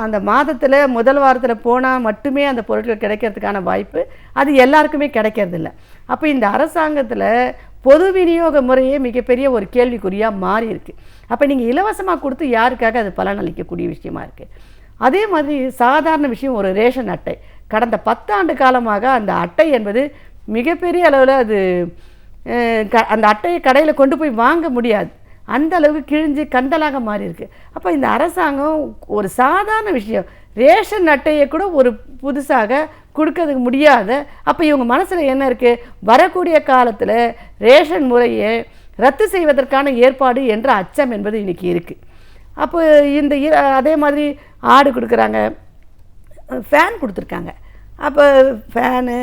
அந்த மாதத்தில் முதல் வாரத்தில் போனால் மட்டுமே அந்த பொருட்கள் கிடைக்கிறதுக்கான வாய்ப்பு அது எல்லாருக்குமே கிடைக்கிறதில்ல. அப்போ இந்த அரசாங்கத்தில் பொது விநியோக முறையே மிகப்பெரிய ஒரு கேள்விக்குறியாக மாறி இருக்குது. அப்போ நீங்கள் இலவசமாக கொடுத்து யாருக்காக அது பலனளிக்கக்கூடிய விஷயமா இருக்குது. அதே மாதிரி சாதாரண விஷயம் ஒரு ரேஷன் அட்டை. கடந்த 10 ஆண்டு காலமாக அந்த அட்டை என்பது மிகப்பெரிய அளவில் அது அந்த அட்டையை கடையில் கொண்டு போய் வாங்க முடியாது, அந்த அளவுக்கு கிழிஞ்சு கந்தலாக மாறி இருக்கு. அப்போ இந்த அரசாங்கம் ஒரு சாதாரண விஷயம் ரேஷன் அட்டையை கூட ஒரு புதுசாக கொடுக்கறதுக்கு முடியாத, அப்போ இவங்க மனசில் என்ன இருக்குது, வரக்கூடிய காலத்தில் ரேஷன் முறையை ரத்து செய்வதற்கான ஏற்பாடு என்ற அச்சம் என்பது இன்றைக்கி இருக்குது. அப்போ இந்த அதே மாதிரி ஆடு கொடுக்குறாங்க, ஃபேன் கொடுத்துருக்காங்க. அப்போ ஃபேனு,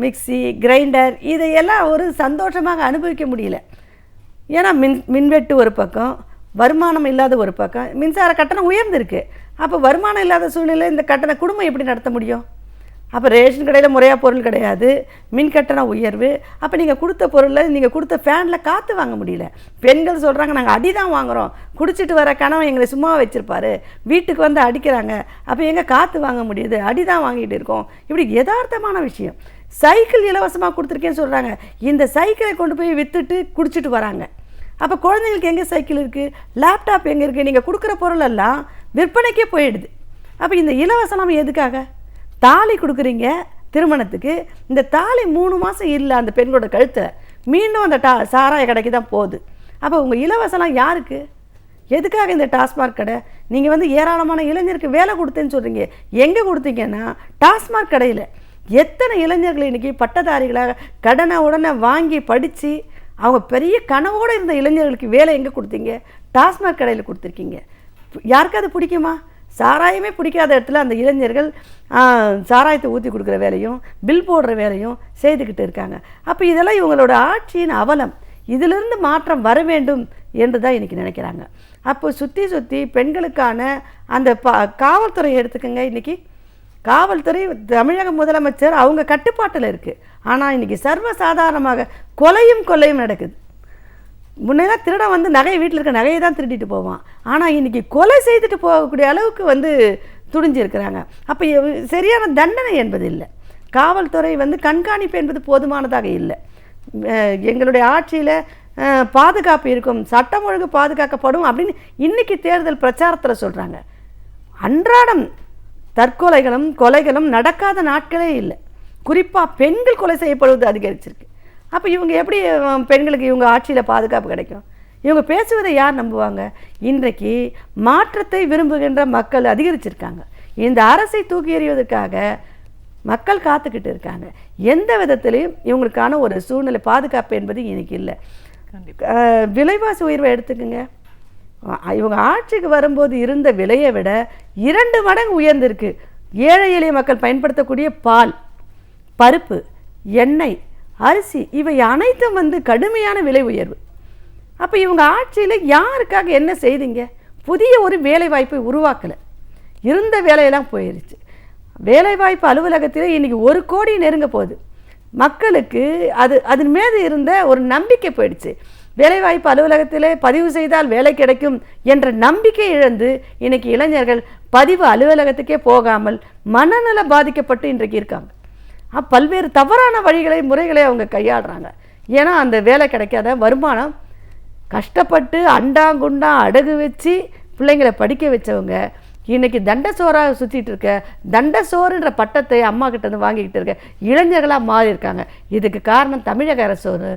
மிக்சி, கிரைண்டர் இதையெல்லாம் ஒரு சந்தோஷமாக அனுபவிக்க முடியல. ஏன்னா மின்வெட்டு ஒரு பக்கம், வருமானம் இல்லாத ஒரு பக்கம், மின்சார கட்டணம் உயர்ந்திருக்கு. அப்போ வருமானம் இல்லாத சூழ்நிலை இந்த குடும்பம் எப்படி நடத்த முடியும்? அப்போ ரேஷன் கடையில் முறையாக பொருள் கிடையாது, மின் கட்டணம் உயர்வு. அப்போ நீங்கள் கொடுத்த பொருளில் நீங்கள் கொடுத்த ஃபேனில் காற்று வாங்க முடியல. பெண்கள் சொல்கிறாங்க நாங்கள் அடி தான் வாங்குகிறோம், குடிச்சிட்டு வர கணவன் எங்களை சும்மா வச்சுருப்பாரு, வீட்டுக்கு வந்து அடிக்கிறாங்க, அப்போ எங்கே காற்று வாங்க முடியுது, அடி தான் வாங்கிட்டு இருக்கோம். இப்படி யதார்த்தமான விஷயம். சைக்கிள் இலவசமாக கொடுத்துருக்கேன்னு சொல்கிறாங்க, இந்த சைக்கிளை கொண்டு போய் விற்றுட்டு குடிச்சிட்டு வராங்க. அப்போ குழந்தைங்களுக்கு எங்கே சைக்கிள் இருக்குது, லேப்டாப் எங்கே இருக்குது, நீங்கள் கொடுக்குற பொருளெல்லாம் விற்பனைக்கே போயிடுது. அப்போ இந்த இலவசம் எதுக்காக? தாலி கொடுக்குறீங்க திருமணத்துக்கு, இந்த தாலி 3 மாதம் இல்லை அந்த பெண்களோட கழுத்தில், மீண்டும் அந்த சாராய கடைக்கு தான் போகுது. அப்போ உங்கள் இலவசம்லாம் யாருக்கு, எதுக்காக இந்த டாஸ்மாக் கடை? நீங்கள் வந்து ஏராளமான இளைஞருக்கு வேலை கொடுத்தேன்னு சொல்கிறீங்க, எங்கே கொடுத்தீங்கன்னா டாஸ்மாக் கடையில். எத்தனை இளைஞர்கள் இன்றைக்கி பட்டதாரிகளாக கடனை உடனே வாங்கி படித்து அவங்க பெரிய கனவோடு இருந்த இளைஞர்களுக்கு வேலை எங்கே கொடுத்தீங்க? டாஸ்மாக் கடையில் கொடுத்துருக்கீங்க. யாருக்காவது பிடிக்குமா? சாராயமே பிடிக்காத இடத்துல அந்த இளைஞர்கள் சாராயத்தை ஊற்றி கொடுக்குற வேலையும் பில் போடுற வேலையும் செய்துக்கிட்டு இருக்காங்க. அப்போ இதெல்லாம் இவங்களோட ஆட்சியின் அவலம். இதிலிருந்து மாற்றம் வர வேண்டும் என்று தான் இன்றைக்கி நினைக்கிறாங்க. அப்போ சுற்றி பெண்களுக்கான அந்த காவல்துறை எடுத்துக்கோங்க. இன்றைக்கி காவல்துறை தமிழக முதலமைச்சர் அவங்க கட்டுப்பாட்டில் இருக்குது. ஆனால் இன்றைக்கி சர்வசாதாரணமாக கொலையும் நடக்குது. முன்னெல்லாம் திருடன் வந்து நகையை வீட்டில் இருக்க நகையை தான் திருடிட்டு போவான். ஆனால் இன்றைக்கி கொலை செய்துட்டு போகக்கூடிய அளவுக்கு வந்து துணிஞ்சிருக்கிறாங்க. அப்போ சரியான தண்டனை என்பது இல்லை. காவல்துறை வந்து கண்காணிப்பு என்பது போதுமானதாக இல்லை. எங்களுடைய ஆட்சியில் பாதுகாப்பு இருக்கும், சட்டம் ஒழுங்கு பாதுகாக்கப்படும் அப்படின்னு இன்றைக்கி தேர்தல் பிரச்சாரத்தில் சொல்கிறாங்க. அன்றாடம் தற்கொலைகளும் கொலைகளும் நடக்காத நாட்களே இல்லை. குறிப்பாக பெண்கள் கொலை செய்யப்படுவது அதிகரிச்சிருக்கு. அப்போ இவங்க எப்படி பெண்களுக்கு இவங்க ஆட்சியில் பாதுகாப்பு கிடைக்கும்? இவங்க பேசுவதை யார் நம்புவாங்க? இன்றைக்கு மாற்றத்தை விரும்புகின்ற மக்கள் அதிகரிச்சிருக்காங்க. இந்த அரசை தூக்கி எறிவதற்காக மக்கள் காத்துக்கிட்டு இருக்காங்க. எந்த விதத்திலையும் இவங்களுக்கான ஒரு சூழ்நிலை பாதுகாப்பு என்பது இன்னைக்கு இல்லை. விலைவாசி உயர்வை எடுத்துக்கோங்க. இவங்க ஆட்சிக்கு வரும்போது இருந்த விலையை விட 2 மடங்கு உயர்ந்திருக்கு. ஏழை எளிய மக்கள் பயன்படுத்தக்கூடிய பால், பருப்பு, எண்ணெய், அரிசி இவை அனைத்தும் கடுமையான விலை உயர்வு. அப்போ இவங்க ஆட்சியில் யாருக்காக என்ன செய்தீங்க? புதிய ஒரு வேலைவாய்ப்பை உருவாக்கலை. இருந்த வேலையெல்லாம் போயிடுச்சு. வேலைவாய்ப்பு அலுவலகத்தில் இன்றைக்கி 1 கோடி நெருங்க போகுது. மக்களுக்கு அதன் மீது இருந்த ஒரு நம்பிக்கை போயிடுச்சு. வேலைவாய்ப்பு அலுவலகத்தில் பதிவு செய்தால் வேலை கிடைக்கும் என்ற நம்பிக்கை இழந்து இன்றைக்கி இளைஞர்கள் பதிவு அலுவலகத்துக்கே போகாமல் மனநல பாதிக்கப்பட்டு இன்றைக்கு இருக்காங்க. பல்வேறு தவறான முறைகளை அவங்க கையாளுறாங்க. ஏன்னா அந்த வேலை கிடைக்காத வருமானம் கஷ்டப்பட்டு அண்டாங்குண்டா அடகு வச்சு பிள்ளைங்களை படிக்க வச்சவங்க இன்றைக்கி தண்டசோராக சுற்றிட்டு இருக்க, தண்டசோறுன்ற பட்டத்தை அம்மா கிட்டேருந்து வாங்கிக்கிட்டு இருக்க இளைஞர்களாக மாறி இருக்காங்க. இதுக்கு காரணம் தமிழக அரசு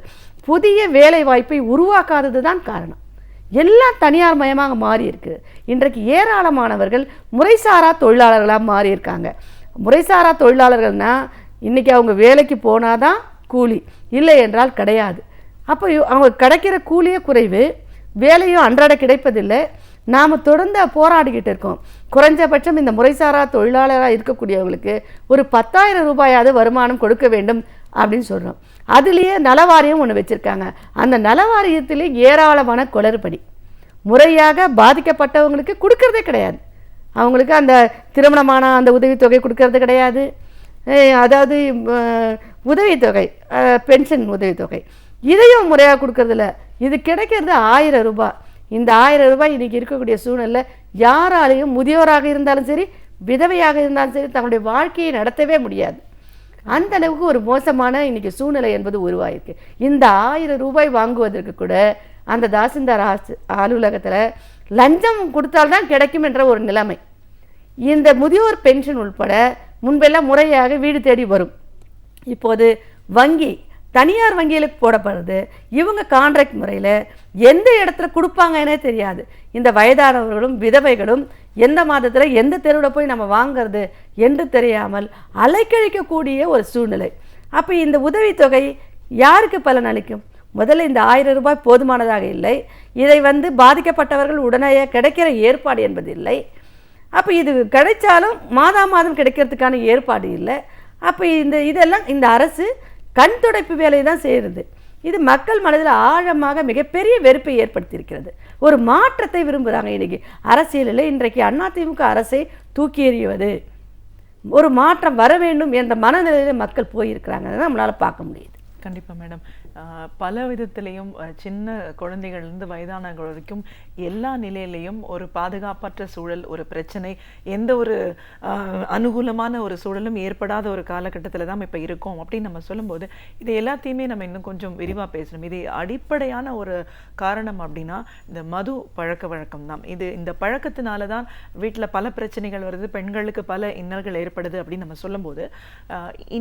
புதிய வேலை வாய்ப்பை உருவாக்காதது தான் காரணம். எல்லாம் தனியார் மயமாக மாறி இருக்குது. இன்றைக்கு ஏராளமானவர்கள் முறைசாரா தொழிலாளர்களாக மாறி இருக்காங்க. முறைசாரா தொழிலாளர்கள்னால் இன்றைக்கி அவங்க வேலைக்கு போனால் தான் கூலி, இல்லை என்றால் கிடையாது. அப்போ அவங்க கிடைக்கிற கூலியே குறைவு, வேலையும் அன்றாட கிடைப்பதில்லை. நாம் தொடர்ந்து போராடிக்கிட்டு இருக்கோம். குறைஞ்சபட்சம் இந்த முறைசாரா தொழிலாளராக இருக்கக்கூடியவங்களுக்கு ஒரு 10,000 ரூபாயாவது வருமானம் கொடுக்க வேண்டும் அப்படின்னு சொல்கிறோம். அதுலேயே நலவாரியம் ஒன்று வச்சுருக்காங்க. அந்த நலவாரியத்திலே ஏராளமான குளறுபடி. முறையாக பாதிக்கப்பட்டவங்களுக்கு கொடுக்கறதே கிடையாது. அவங்களுக்கு அந்த திருமணமான அந்த உதவித்தொகை கொடுக்கறது கிடையாது. அதாவது உதவித்தொகை, பென்ஷன் உதவித்தொகை இதையும் முறையாக கொடுக்கறதில்ல. இது கிடைக்கிறது 1000 ரூபாய். இந்த 1000 ரூபாய் இன்றைக்கி இருக்கக்கூடிய சூழ்நிலை யாராலையும் முதியோராக இருந்தாலும் சரி, விதவையாக இருந்தாலும் சரி, தங்களுடைய வாழ்க்கையை நடத்தவே முடியாது. அந்த அளவுக்கு ஒரு மோசமான இன்றைக்கி சூழ்நிலை என்பது உருவாயிருக்கு. இந்த 1000 ரூபாய் வாங்குவதற்கு கூட அந்த தாசில்தார் அலுவலகத்தில் லஞ்சம் கொடுத்தால்தான் கிடைக்கும் என்ற ஒரு நிலைமை. இந்த முதியோர் பென்ஷன் உட்பட முன்பெல்லாம் முறையாக வீடு தேடி வரும். இப்போது தனியார் வங்கியில் போடப்படுறது. இவங்க கான்ட்ராக்ட் முறையில் எந்த இடத்துல கொடுப்பாங்கன்னே தெரியாது. இந்த வயதானவர்களும் விதவைகளும் எந்த மாதத்தில் எந்த தெருவில் போய் நம்ம வாங்கிறது என்று தெரியாமல் அலைக்கழிக்கக்கூடிய ஒரு சூழ்நிலை. அப்போ இந்த உதவித்தொகை யாருக்கு பலன் அளிக்கும்? முதல்ல இந்த 1000 ரூபாய் போதுமானதாக இல்லை. இதை பாதிக்கப்பட்டவர்கள் உடனே கிடைக்கிற ஏற்பாடு என்பது இல்லை. அப்போ இது கிடைச்சாலும் மாதம் கிடைக்கிறதுக்கான ஏற்பாடு இல்லை. அப்போ இதெல்லாம் இந்த அரசு கண் துடைப்பு வேலையை தான் செய்கிறது. இது மக்கள் மனதில் ஆழமாக மிகப்பெரிய வெறுப்பை ஏற்படுத்தியிருக்கிறது. ஒரு மாற்றத்தை விரும்புகிறாங்க. இன்றைக்கி அரசியலில் இன்றைக்கு அதிமுக அரசை தூக்கி எறிவது, ஒரு மாற்றம் வர வேண்டும் என்ற மனநிலையில் மக்கள் போயிருக்கிறாங்க. நம்மளால் பார்க்க முடியுது. கண்டிப்பாக மேடம். பல விதத்திலையும் சின்ன குழந்தைகள்லேருந்து வயதானவர்கள் வரைக்கும் எல்லா நிலையிலையும் ஒரு பாதுகாப்பற்ற சூழல், ஒரு பிரச்சனை, எந்த ஒரு அனுகூலமான ஒரு சூழலும் ஏற்படாத ஒரு காலகட்டத்தில் தான் இப்போ இருக்கோம் அப்படின்னு நம்ம சொல்லும்போது இது எல்லாத்தையுமே நம்ம இன்னும் கொஞ்சம் விரிவாக பேசணும். இது அடிப்படையான ஒரு காரணம் அப்படின்னா இந்த மது பழக்க வழக்கம் தான். இந்த பழக்கத்தினால தான் வீட்டில் பல பிரச்சனைகள் வருது, பெண்களுக்கு பல இன்னல்கள் ஏற்படுது அப்படின்னு நம்ம சொல்லும்போது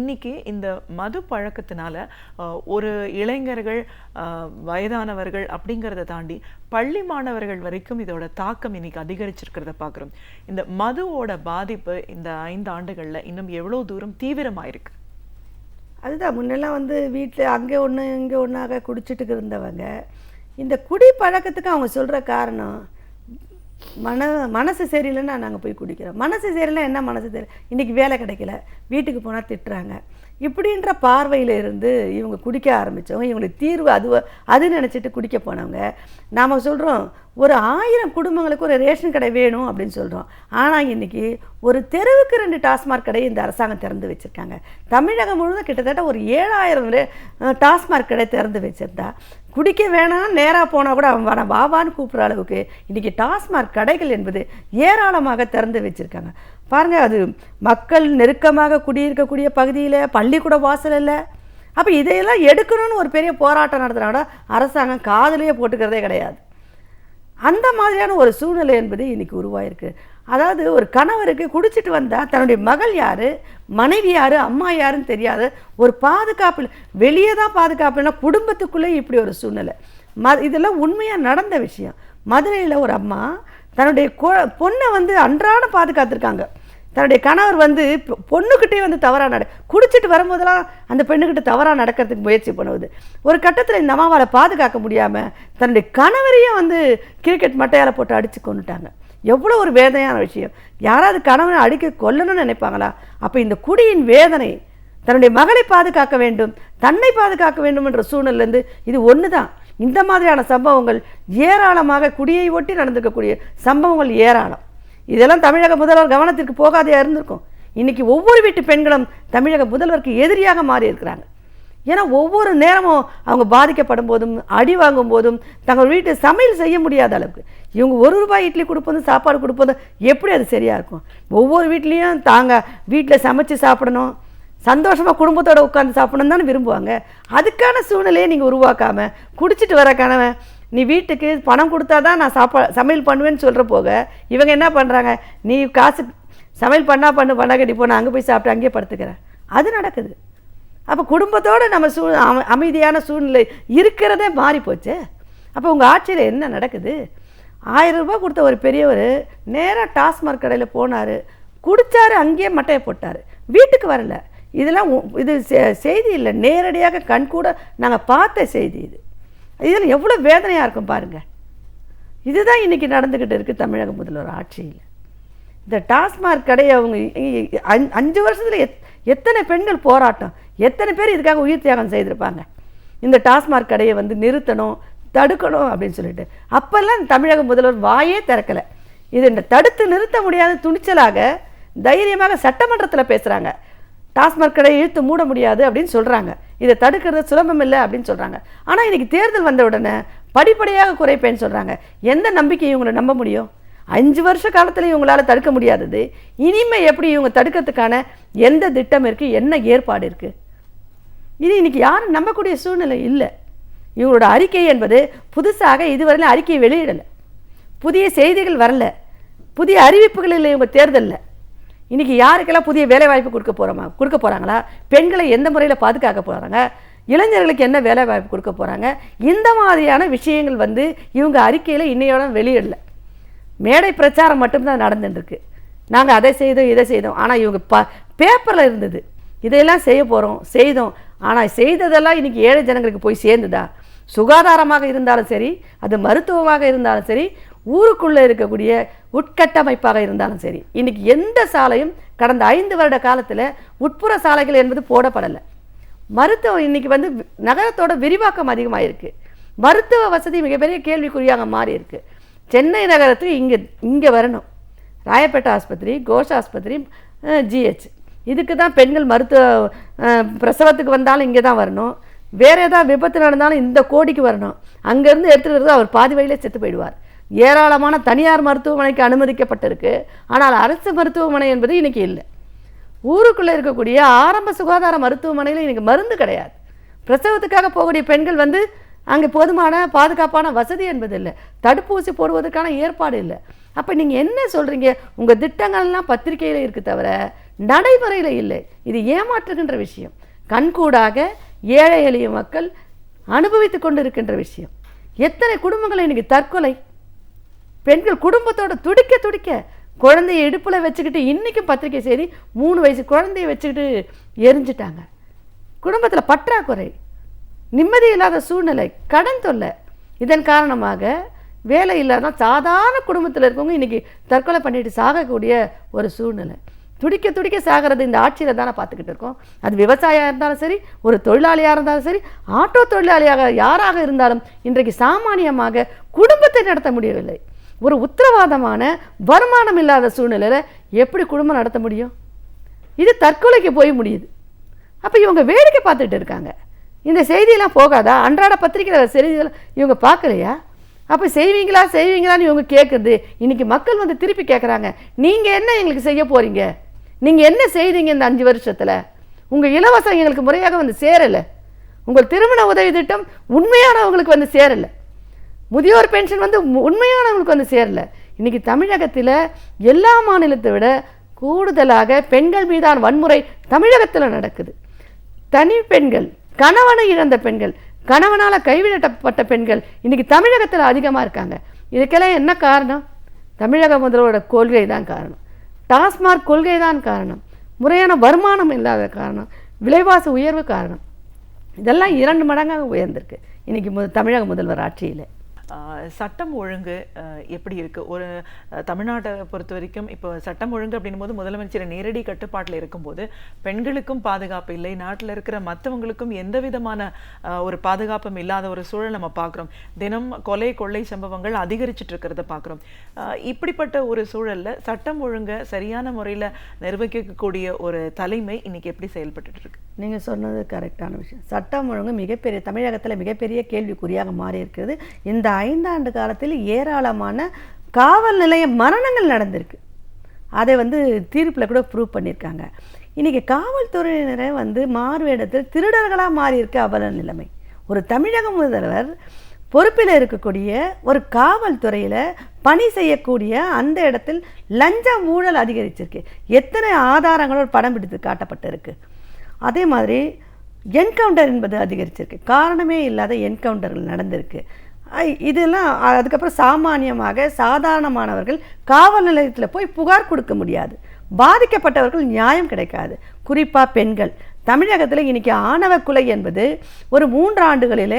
இன்னைக்கு இந்த மது பழக்கத்தினால ஒரு இளைஞர்கள், வயதானவர்கள் அப்படிங்கிறத தாண்டி பள்ளி மாணவர்கள் வரைக்கும் இதோட தாக்கம் இன்னைக்கு அதிகரிச்சிருக்கிறத பார்க்குறோம். இந்த மதுவோட பாதிப்பு இந்த 5 ஆண்டுகளில் இன்னும் எவ்வளோ தூரம் தீவிரமாயிருக்கு? அதுதான் முன்னெல்லாம் வீட்டில் அங்கே ஒன்று இங்கே ஒன்றாக குடிச்சிட்டு இருந்தவங்க இந்த குடி பழக்கத்துக்கு அவங்க சொல்கிற காரணம் மனசு சரியில்லைன்னா நாங்கள் போய் குடிக்கிறோம். மனசு சரியில்லைன்னா என்ன மனசு தெரியல, இன்றைக்கி வேலை கிடைக்கல, வீட்டுக்கு போனால் திட்டுறாங்க, இப்படின்ற பார்வையில் இருந்து இவங்க குடிக்க ஆரம்பித்தவங்க, இவங்களுக்கு தீர்வு அது நினச்சிட்டு குடிக்க போனவங்க. நாம் சொல்கிறோம் ஒரு 1000 குடும்பங்களுக்கு ஒரு ரேஷன் கடை வேணும் அப்படின்னு சொல்கிறோம். ஆனால் இன்றைக்கி ஒரு தெருவுக்கு 2 டாஸ்மாக் கடை இந்த அரசாங்கம் திறந்து வச்சுருக்காங்க. தமிழகம் முழுவதும் கிட்டத்தட்ட ஒரு 7000 டாஸ்மாக் கடை திறந்து வச்சுருந்தா குடிக்க வேணாம் நேராக போனால் கூட அவன் வாவான்னு கூப்பிட்ற அளவுக்கு இன்றைக்கி டாஸ்மாக் கடைகள் என்பது ஏராளமாக திறந்து வச்சுருக்காங்க. பாருங்கள், அது மக்கள் நெருக்கமாக குடியிருக்கக்கூடிய பகுதியில் பள்ளிக்கூட வாசல் இல்லை. அப்போ இதையெல்லாம் எடுக்கணும்னு ஒரு பெரிய போராட்டம் நடத்துகிறாங்க. அரசாங்கம் காதலையே போட்டுக்கிறதே கிடையாது. அந்த மாதிரியான ஒரு சூழ்நிலை என்பது இன்றைக்கி உருவாயிருக்கு. அதாவது ஒரு கணவருக்கு குடிச்சிட்டு வந்தால் தன்னுடைய மகள் யார், மனைவி யார், அம்மா யாருன்னு தெரியாது. ஒரு பாதுகாப்பு வெளியே தான் பாதுகாப்புனா குடும்பத்துக்குள்ளே இப்படி ஒரு சூழ்நிலை. இதெல்லாம் உண்மையாக நடந்த விஷயம். மதுரையில் ஒரு அம்மா தன்னுடைய பொண்ணை வந்து அன்றாடம் பாதுகாத்துருக்காங்க. தன்னுடைய கணவர் வந்து பொண்ணுக்கிட்டே வந்து தவறாக குடிச்சிட்டு வரும்போதெல்லாம் அந்த பெண்ணுக்கிட்ட தவறாக நடக்கிறதுக்கு முயற்சி பண்ணுவது. ஒரு கட்டத்தில் இந்த அம்மாவால் பாதுகாக்க முடியாமல் தன்னுடைய கணவரையும் வந்து கிரிக்கெட் மட்டையால் போட்டு அடித்து கொண்டுட்டாங்க. எவ்வளோ ஒரு வேதனையான விஷயம். யாராவது கணவனை அடிக்க கொல்லணும்னு நினைப்பாங்களா? அப்போ இந்த குடியின் வேதனை, தன்னுடைய மகளை பாதுகாக்க வேண்டும், தன்னை பாதுகாக்க வேண்டும் என்ற சூழ்நிலேருந்து இது ஒன்று தான். இந்த மாதிரியான சம்பவங்கள் ஏராளமாக குடியை ஒட்டி நடந்திருக்கக்கூடிய சம்பவங்கள் ஏராளம். இதெல்லாம் தமிழக முதல்வர் கவனத்திற்கு போகாதே இருந்திருக்கும். இன்றைக்கி ஒவ்வொரு வீட்டு பெண்களும் தமிழக முதல்வருக்கு எதிரியாக மாறி இருக்கிறாங்க. ஏன்னா ஒவ்வொரு நேரமும் அவங்க பாதிக்கப்படும் போதும் அடி வாங்கும் போதும் தங்கள் வீட்டு சமையல் செய்ய முடியாத அளவுக்கு இவங்க ₹1 இட்லி கொடுப்பதும் சாப்பாடு கொடுப்பதும் எப்படி அது சரியாக இருக்கும்? ஒவ்வொரு வீட்லேயும் தாங்க வீட்டில் சமைச்சு சாப்பிடணும், சந்தோஷமாக குடும்பத்தோடு உட்காந்து சாப்பிடணும் தானே விரும்புவாங்க. அதுக்கான சூழ்நிலையை நீங்கள் உருவாக்காமல் குடிச்சிட்டு வர கணவன் நீ வீட்டுக்கு பணம் கொடுத்தா தான் நான் சமையல் பண்ணுவேன்னு சொல்கிற போக இவங்க என்ன பண்ணுறாங்க, நீ காசு சமையல் பண்ண கட்டி போனால் அங்கே போய் சாப்பிட்டு அங்கேயே படுத்துக்கிறேன். அது நடக்குது. அப்போ குடும்பத்தோடு நம்ம அமைதியான சூழ்நிலை இருக்கிறதே மாறி போச்சு. அப்போ உங்கள் ஆட்சியில் என்ன நடக்குது? ₹1000 கொடுத்த ஒரு பெரியவர் நேராக டாஸ்மாக் கடையில் போனார், குடித்தார், அங்கேயே மட்டையை போட்டார், வீட்டுக்கு வரல. இதெல்லாம் இது செய்தி இல்லை, நேரடியாக கண்கூட நாங்கள் பார்த்த செய்தி. இதில் எவ்வளோ வேதனையாக இருக்கும் பாருங்கள். இதுதான் இன்றைக்கி நடந்துக்கிட்டு இருக்குது தமிழக முதல்வர் ஆட்சியில். இந்த டாஸ்மாக் கடையை அவங்க 5 வருஷத்தில் எத்தனை பெண்கள் போராட்டம், எத்தனை பேர் இதுக்காக உயிர் தியாகம் செய்திருப்பாங்க. இந்த டாஸ்மாக் கடையை வந்து நிறுத்தணும், தடுக்கணும் அப்படின்னு சொல்லிட்டு அப்போல்லாம் தமிழக முதல்வர் வாயே திறக்கலை. இதை தடுத்து நிறுத்த முடியாத துணிச்சலாக தைரியமாக சட்டமன்றத்தில் பேசுகிறாங்க. டாஸ்மாக் கடையை இழுத்து மூட முடியாது அப்படின்னு சொல்கிறாங்க, இதை தடுக்கிறது சுலபம் இல்லை அப்படின்னு சொல்கிறாங்க. ஆனால் இன்றைக்கி தேர்தல் வந்த உடனே படிப்படியாக குறைப்பேன்னு சொல்கிறாங்க. எந்த நம்பிக்கையை இவங்களை நம்ப முடியும்? 5 வருஷ காலத்தில் இவங்களால் தடுக்க முடியாதது இனிமேல் எப்படி இவங்க தடுக்கிறதுக்கான எந்த திட்டம் இருக்குது, என்ன ஏற்பாடு இருக்குது? இது இன்றைக்கி யாரும் நம்பக்கூடிய சூழ்நிலை இல்லை. இவங்களோட அறிக்கை என்பது புதுசாக இதுவரையிலும் அறிக்கையை வெளியிடலை, புதிய செய்திகள் வரல, புதிய அறிவிப்புகள் இல்லை. இவங்க தேர்தலில் இன்றைக்கி யாருக்கெல்லாம் புதிய வேலைவாய்ப்பு கொடுக்க போகிறாங்களா, பெண்களை எந்த முறையில் பாதுகாக்க போகிறாங்க, இளைஞர்களுக்கு என்ன வேலைவாய்ப்பு கொடுக்க போகிறாங்க, இந்த மாதிரியான விஷயங்கள் வந்து இவங்க அறிக்கையில் இன்னையோட வெளியிடலை. மேடை பிரச்சாரம் மட்டும்தான் நடந்துட்டுருக்கு. நாங்கள் அதை செய்தோம் இதை செய்தோம். ஆனால் இவங்க பேப்பரில் இருந்தது இதையெல்லாம் செய்ய போகிறோம் செய்தோம். ஆனால் செய்ததெல்லாம் இன்றைக்கி ஏழை ஜனங்களுக்கு போய் சேர்ந்துதா? சுகாதாரமாக இருந்தாலும் சரி, அது மருத்துவமாக இருந்தாலும் சரி, ஊருக்குள்ளே இருக்கக்கூடிய உட்கட்டமைப்பாக இருந்தாலும் சரி, இன்றைக்கி எந்த சாலையும் கடந்த 5 வருட காலத்தில் உட்புற சாலைகள் என்பது போடப்படலை. மருத்துவம் இன்றைக்கி வந்து நகரத்தோட விரிவாக்கம் அதிகமாக இருக்குது. மருத்துவ வசதி மிகப்பெரிய கேள்விக்குறியாக மாறி இருக்குது. சென்னை நகரத்துக்கு இங்கே வரணும், ராயப்பேட்டை ஆஸ்பத்திரி, கோஷ் ஆஸ்பத்திரி, ஜிஹெச், இதுக்கு தான் பெண்கள் மருத்துவ பிரசவத்துக்கு வந்தாலும் இங்கே தான் வரணும். வேறு ஏதாவது விபத்து நடந்தாலும் இந்த கோடிக்கு வரணும். அங்கேருந்து எடுத்துகிட்டு வரது அவர் பாதி வழியிலே செத்து போயிடுவார். ஏராளமான தனியார் மருத்துவமனைக்கு அனுமதிக்கப்பட்டிருக்கு. ஆனால் அரசு மருத்துவமனை என்பது இன்றைக்கி இல்லை. ஊருக்குள்ளே இருக்கக்கூடிய ஆரம்ப சுகாதார மருத்துவமனையில் இன்றைக்கி மருந்து கிடையாது. பிரசவத்துக்காக போகக்கூடிய பெண்கள் வந்து அங்கே போதுமான பாதுகாப்பான வசதி என்பது இல்லை, தடுப்பூசி போடுவதற்கான ஏற்பாடு இல்லை. அப்போ நீங்கள் என்ன சொல்கிறீங்க? உங்கள் திட்டங்கள்லாம் பத்திரிகையில் இருக்குது தவிர நடைமுறையில் இல்லை. இது ஏமாற்றுகின்ற விஷயம். கண்கூடாக ஏழை எளிய மக்கள் அனுபவித்து கொண்டு இருக்கின்ற விஷயம். எத்தனை குடும்பங்களை இன்றைக்கி தற்கொலை, பெண்கள் குடும்பத்தோடு துடிக்க துடிக்க குழந்தைய இடுப்பில் வச்சுக்கிட்டு, இன்றைக்கும் பத்திரிகை செய்தி 3 வயசு குழந்தைய வச்சுக்கிட்டு எரிஞ்சிட்டாங்க. குடும்பத்தில் பற்றாக்குறை, நிம்மதி இல்லாத சூழ்நிலை, கடன் தொல்லை. இதன் காரணமாக வேலை இல்லாத சாதாரண குடும்பத்தில் இருக்கவங்க இன்றைக்கி தற்கொலை பண்ணிட்டு சாகக்கூடிய ஒரு சூழ்நிலை. துடிக்க துடிக்க சாகிறது இந்த ஆட்சியில் தானே பார்த்துக்கிட்டு இருக்கோம். அது விவசாயியாக இருந்தாலும் சரி, ஒரு தொழிலாளியாக இருந்தாலும் சரி, ஆட்டோ தொழிலாளியாக யாராக இருந்தாலும் இன்றைக்கு சாமானியமாக குடும்பத்தை நடத்த முடியவில்லை. ஒரு உத்தரவாதமான வருமானம் இல்லாத சூழ்நிலையில் எப்படி குடும்பம் நடத்த முடியும்? இது தற்கொலைக்கு போய் முடியுது. அப்போ இவங்க வேடிக்கை பார்த்துட்டு இருக்காங்க. இந்த செய்தியெல்லாம் போகாதா? அன்றாட பத்திரிகையில் செய்திகள் இவங்க பார்க்கலையா? அப்போ செய்வீங்களான்னு இவங்க கேட்குறது. இன்றைக்கி மக்கள் வந்து திருப்பி கேட்குறாங்க, நீங்கள் என்ன எங்களுக்கு செய்ய போகிறீங்க? நீங்கள் என்ன செய்தீங்க இந்த 5 வருஷத்தில்? உங்கள் இலவசம் எங்களுக்கு முறையாக வந்து சேரலை. உங்கள் திருமண உதவி திட்டம் உண்மையானவங்களுக்கு வந்து சேரலை. முதியோர் பென்ஷன் வந்து உண்மையானவங்களுக்கு வந்து சேரல. இன்றைக்கி தமிழகத்தில் எல்லா மாநிலத்தை விட கூடுதலாக பெண்கள் மீதான வன்முறை தமிழகத்தில் நடக்குது. தனி பெண்கள், கணவனை இழந்த பெண்கள், கணவனால் கைவிடப்பட்ட பெண்கள் இன்றைக்கி தமிழகத்தில் அதிகமாக இருக்காங்க. இதுக்கெல்லாம் என்ன காரணம்? தமிழக முதல்வரோட கொள்கை தான் காரணம், டாஸ்மாக் கொள்கை தான் காரணம், முறையான வருமானம் இல்லாத காரணம், விலைவாசி உயர்வு காரணம். இதெல்லாம் 2 மடங்காக உயர்ந்திருக்கு இன்றைக்கி தமிழக முதல்வர் ஆட்சியில். சட்டம் ஒழுங்கு எப்படி இருக்குது? ஒரு தமிழ்நாட்டை பொறுத்த வரைக்கும் இப்போ சட்டம் ஒழுங்கு அப்படின்னும் போது முதலமைச்சர் நேரடி கட்டுப்பாட்டில் இருக்கும்போது பெண்களுக்கும் பாதுகாப்பு இல்லை, நாட்டில் இருக்கிற மற்றவங்களுக்கும் எந்த விதமான ஒரு பாதுகாப்பும் இல்லாத ஒரு சூழல் நம்ம பார்க்குறோம். தினம் கொலை கொள்ளை சம்பவங்கள் அதிகரிச்சுட்டு இருக்கிறத பார்க்குறோம். இப்படிப்பட்ட ஒரு சூழலில் சட்டம் ஒழுங்கை சரியான முறையில் நிர்வகிக்கக்கூடிய ஒரு தலைமை இன்னைக்கு எப்படி செயல்பட்டு இருக்கு? நீங்கள் சொன்னது கரெக்டான விஷயம். சட்டம் ஒழுங்கு தமிழகத்தில் மிகப்பெரிய கேள்விக்குறியாக மாறி இருக்கிறது. இந்த 5 ஆண்டு காலத்தில் ஏராளமான காவல் நிலைய மரணங்கள் நடந்திருக்கு. அதை வந்து தீர்ப்பில் கூட ப்ரூவ் பண்ணியிருக்காங்க. இன்றைக்கி காவல்துறையினரை வந்து மாறுவேடத்தில் திருடர்களாக மாறியிருக்கு அவல நிலைமை. ஒரு தமிழக முதல்வர் பொறுப்பில் இருக்கக்கூடிய ஒரு காவல்துறையில் பணி செய்யக்கூடிய அந்த இடத்தில் லஞ்சம் ஊழல் அதிகரிச்சிருக்கு. எத்தனை ஆதாரங்களோடு படம் பிடித்து காட்டப்பட்டிருக்கு. அதே மாதிரி என்கவுண்டர் என்பது அதிகரிச்சிருக்கு. காரணமே இல்லாத என்கவுண்டர்கள் நடந்திருக்கு. இதெல்லாம் அதுக்கப்புறம் சாதாரணமானவர்கள் காவல் நிலையத்தில் போய் புகார் கொடுக்க முடியாது. பாதிக்கப்பட்டவர்கள் நியாயம் கிடைக்காது. குறிப்பாக பெண்கள். தமிழகத்தில் இன்றைக்கி ஆணவ கொலை என்பது ஒரு 3 ஆண்டுகளில்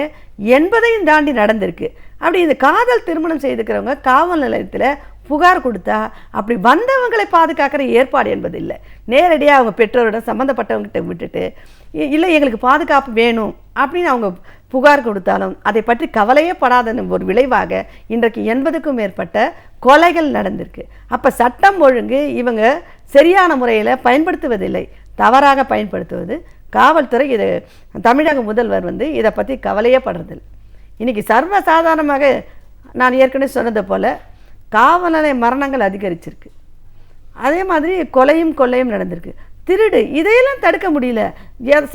80ஐயும் தாண்டி நடந்திருக்கு. அப்படி இந்த காதல் திருமணம் செய்துக்கிறவங்க காவல் நிலையத்தில் புகார் கொடுத்தா அப்படி வந்தவங்களை பாதுகாக்கிற ஏற்பாடு என்பது இல்லை. நேரடியாக அவங்க பெற்றோரிடம் சம்மந்தப்பட்டவங்ககிட்ட விட்டுட்டு இல்லை எங்களுக்கு பாதுகாப்பு வேணும் அப்படின்னு அவங்க புகார் கொடுத்தாலும் அதை பற்றி கவலையே படாத ஒரு விளைவாக இன்றைக்கு 80க்கும் மேற்பட்ட கொலைகள் நடந்திருக்கு. அப்போ சட்டம் ஒழுங்கு இவங்க சரியான முறையில் பயன்படுத்துவதில்லை, தவறாக பயன்படுத்துவது. காவல்துறை இது தமிழக முதல்வர் வந்து இதை பற்றி கவலையே படுறதில்லை. இன்றைக்கி சர்வசாதாரணமாக நான் ஏற்கனவே சொன்னது போல் காவல் நிலைய மரணங்கள் அதிகரிச்சிருக்கு. அதே மாதிரி கொலையும் கொள்ளையும் நடந்திருக்கு. திருடு இதையெல்லாம் தடுக்க முடியல.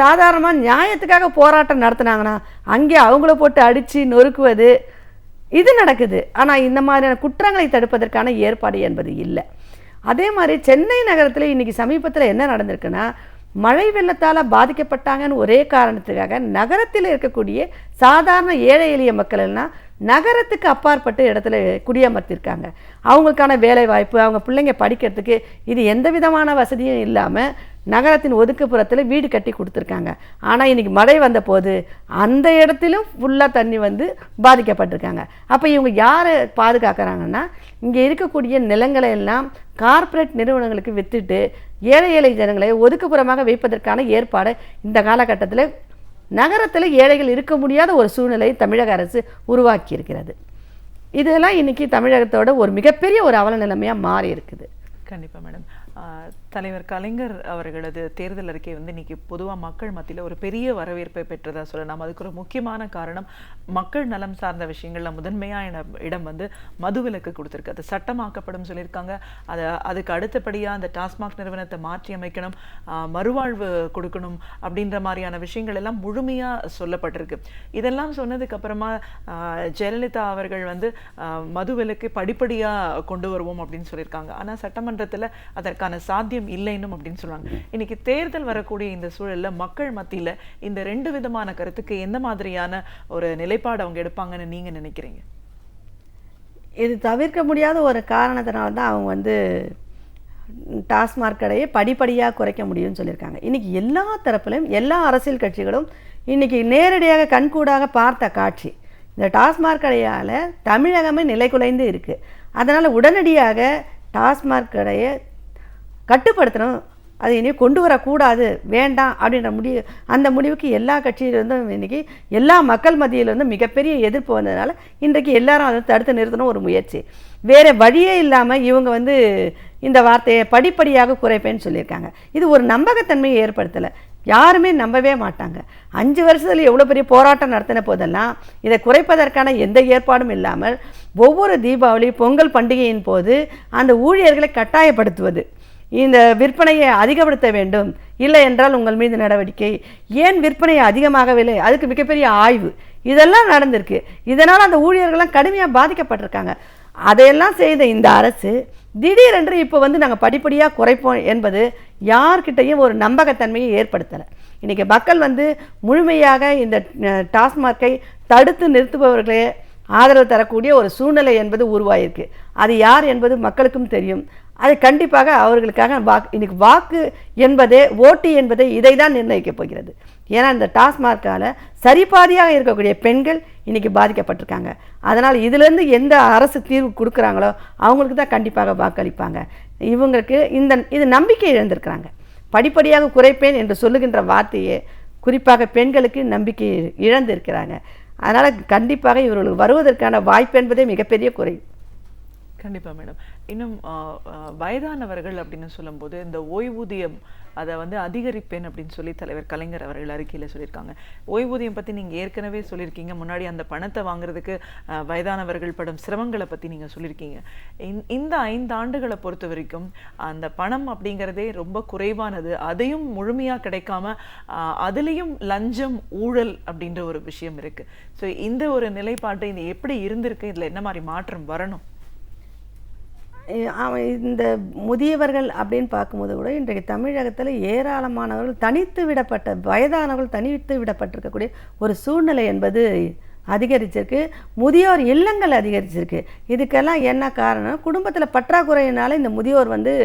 சாதாரணமாக நியாயத்துக்காக போராட்டம் நடத்துனாங்கன்னா அங்கே அவங்கள போட்டு அடித்து நொறுக்குவது இது நடக்குது. ஆனால் இந்த மாதிரியான குற்றங்களை தடுப்பதற்கான ஏற்பாடு என்பது இல்லை. அதே மாதிரி சென்னை நகரத்தில் இன்றைக்கி சமீபத்தில் என்ன நடந்திருக்குன்னா, மழை வெள்ளத்தால் பாதிக்கப்பட்டாங்கன்னு ஒரே காரணத்துக்காக நகரத்தில் இருக்கக்கூடிய சாதாரண ஏழை எளிய மக்கள் எல்லாம் நகரத்துக்கு அப்பாற்பட்டு இடத்துல குடியமர்த்திருக்காங்க. அவங்களுக்கான வேலை வாய்ப்பு, அவங்க பிள்ளைங்க படிக்கிறதுக்கு இது எந்த விதமான வசதியும் இல்லாமல் நகரத்தின் ஒதுக்குப்புறத்தில் வீடு கட்டி கொடுத்துருக்காங்க. ஆனால் இன்றைக்கி மழை வந்த போது அந்த இடத்திலும் ஃபுல்லாக தண்ணி வந்து பாதிக்கப்பட்டிருக்காங்க. அப்போ இவங்க யாரை பாதுகாக்கிறாங்கன்னா, இங்கே இருக்கக்கூடிய நிலங்களை எல்லாம் கார்ப்பரேட் நிறுவனங்களுக்கு விற்றுட்டு ஏழை ஏழை ஜனங்களை ஒதுக்குப்புறமாக வைப்பதற்கான ஏற்பாடு இந்த காலகட்டத்தில் நகரத்தில் ஏழைகள் இருக்க முடியாத ஒரு சூழ்நிலையை தமிழக அரசு உருவாக்கி இருக்கிறது. இதெல்லாம் இன்றைக்கி தமிழகத்தோட ஒரு மிகப்பெரிய ஒரு அவல நிலைமையாக மாறி இருக்குது. கண்டிப்பாக மேடம். தலைவர் கலைஞர் அவர்களது தேர்தல் அறிக்கை வந்து இன்னைக்கு பொதுவாக மக்கள் மத்தியில் ஒரு பெரிய வரவேற்பை பெற்றதாக சொல்லலாம். அதுக்கு ஒரு முக்கியமான காரணம் மக்கள் நலம் சார்ந்த விஷயங்களில் முதன்மையான இடம் வந்து மதுவிலக்கு கொடுத்துருக்கு. அது சட்டமாக்கப்படும் சொல்லியிருக்காங்க. அதுக்கு அடுத்தபடியாக அந்த டாஸ்மாக் நிறுவனத்தை மாற்றி அமைக்கணும், மறுவாழ்வு கொடுக்கணும் அப்படின்ற மாதிரியான விஷயங்கள் எல்லாம் முழுமையாக சொல்லப்பட்டிருக்கு. இதெல்லாம் சொன்னதுக்கு அப்புறமா ஜெயலலிதா அவர்கள் வந்து மதுவிலக்கு படிப்படியாக கொண்டு வருவோம் அப்படின்னு சொல்லியிருக்காங்க. ஆனால் சட்டமன்றத்தில் அதற்கான சாத்தியம் இல்லைன்னு அப்படின்னு சொல்லுவாங்க. இன்னைக்கு தேர்தல் வரக்கூடிய இந்த சூழல்ல மக்கள் மத்தியில இந்த 2 விதமான கருத்துக்கு எந்த மாதிரியான ஒரு நிலைப்பாடு அவங்க எடுப்பாங்கன்னு நீங்க நினைக்கிறீங்க? இது தவிர்க்க முடியாத ஒரு காரணத்தினால தான் அவங்க வந்து டாஸ்மாக் கடையை படிப்படியாக குறைக்க முடியும்னு சொல்லியிருக்காங்க. இன்றைக்கி எல்லா தரப்பிலும் எல்லா அரசியல் கட்சிகளும் இன்றைக்கி நேரடியாக கண்கூடாக பார்த்த காட்சி இந்த டாஸ்மாக் கடையால் தமிழகமே நிலைகுலைந்து இருக்குது. அதனால் உடனடியாக டாஸ்மாக் கடையை கட்டுப்படுத்தணும், அது இனி கொண்டு வரக்கூடாது, வேண்டாம் அப்படின்ற அந்த முடிவுக்கு எல்லா கட்சியிலிருந்தும் இன்றைக்கி எல்லா மக்கள் மத்தியிலிருந்தும் மிகப்பெரிய எதிர்ப்பு வந்ததுனால இன்றைக்கு எல்லாரும் அதை தடுத்து நிறுத்தணும் ஒரு முயற்சி. வேறு வழியே இல்லாமல் இவங்க வந்து இந்த வார்த்தையை படிப்படியாக குறைப்பேன்னு சொல்லியிருக்காங்க. இது ஒரு நம்பகத்தன்மையை ஏற்படுத்தலை. யாருமே நம்பவே மாட்டாங்க. 5 வருஷத்தில் எவ்வளோ பெரிய போராட்டம் நடத்தின போதெல்லாம் இதை குறைப்பதற்கான எந்த ஏற்பாடும் இல்லாமல் ஒவ்வொரு தீபாவளி பொங்கல் பண்டிகையின் போது அந்த ஊழியர்களை கட்டாயப்படுத்துவது, இந்த விற்பனையை அதிகப்படுத்த வேண்டும், இல்லை என்றால் உங்கள் மீது நடவடிக்கை, ஏன் விற்பனை அதிகமாகவில்லை, அதுக்கு மிகப்பெரிய ஆய்வு, இதெல்லாம் நடந்திருக்கு. இதனால் அந்த ஊழியர்கள்லாம் கடுமையாக பாதிக்கப்பட்டிருக்காங்க. அதையெல்லாம் செய்த இந்த அரசு திடீரென்று இப்போ வந்து நாங்கள் படிப்படியாக குறைப்போம் என்பது யார்கிட்டையும் ஒரு நம்பகத்தன்மையை ஏற்படுத்தலை. இன்றைக்கி மக்கள் வந்து முழுமையாக இந்த டாஸ்மார்க்கை தடுத்து நிறுத்துபவர்களே ஆதரவு தரக்கூடிய ஒரு சூழ்நிலை என்பது உருவாயிருக்கு. அது யார் என்பது மக்களுக்கும் தெரியும். அது கண்டிப்பாக அவர்களுக்காக இன்றைக்கி வாக்கு என்பதே, ஓட்டு என்பதே இதை தான் நிர்ணயிக்கப் போகிறது. ஏன்னா இந்த டாஸ்மார்க்கால் சரிபாதியாக இருக்கக்கூடிய பெண்கள் இன்றைக்கி பாதிக்கப்பட்டிருக்காங்க. அதனால் இதிலேருந்து எந்த அரசு தீர்வு கொடுக்குறாங்களோ அவங்களுக்கு தான் கண்டிப்பாக வாக்களிப்பாங்க. இவங்களுக்கு இது நம்பிக்கை இழந்திருக்கிறாங்க. படிப்படியாக குறைப்பேன் என்று சொல்லுகின்ற வார்த்தையே குறிப்பாக பெண்களுக்கு நம்பிக்கை இழந்திருக்கிறாங்க. அதனால் கண்டிப்பாக இவர்களுக்கு வருவதற்கான வாய்ப்பு என்பதே மிகப்பெரிய குறை. கண்டிப்பாக மேடம். இன்னும் வயதானவர்கள் அப்படின்னு சொல்லும்போது இந்த ஓய்வூதியம் அதை வந்து அதிகரிப்பேன் அப்படின்னு சொல்லி தலைவர் கலைஞர் அவர்கள் அறிக்கையில் சொல்லியிருக்காங்க. ஓய்வூதியம் பற்றி நீங்கள் ஏற்கனவே சொல்லியிருக்கீங்க. முன்னாடி அந்த பணத்தை வாங்குறதுக்கு வயதானவர்கள் படும் சிரமங்களை பற்றி நீங்கள் சொல்லியிருக்கீங்க. இந்த 5 ஆண்டுகளை பொறுத்த வரைக்கும் அந்த பணம் அப்படிங்கிறதே ரொம்ப குறைவானது. அதையும் முழுமையாக கிடைக்காம அதுலேயும் லஞ்சம், ஊழல் அப்படின்ற ஒரு விஷயம் இருக்குது. ஸோ இந்த ஒரு நிலைப்பாட்டு இது எப்படி இருந்திருக்கு? இதில் என்ன மாதிரி மாற்றம் வரணும்? இந்த முதியவர்கள் அப்படின்னு பார்க்கும்போது கூட இன்றைக்கு தமிழகத்தில் ஏராளமானவர்கள் தனித்து விடப்பட்ட, வயதானவர்கள் தனித்து விடப்பட்டிருக்கக்கூடிய ஒரு சூழ்நிலை என்பது அதிகரிச்சிருக்கு. முதியோர் இல்லங்கள் அதிகரிச்சிருக்கு. இதுக்கெல்லாம் என்ன காரணம்? குடும்பத்தில் பற்றாக்குறையினால இந்த முதியோர் வந்து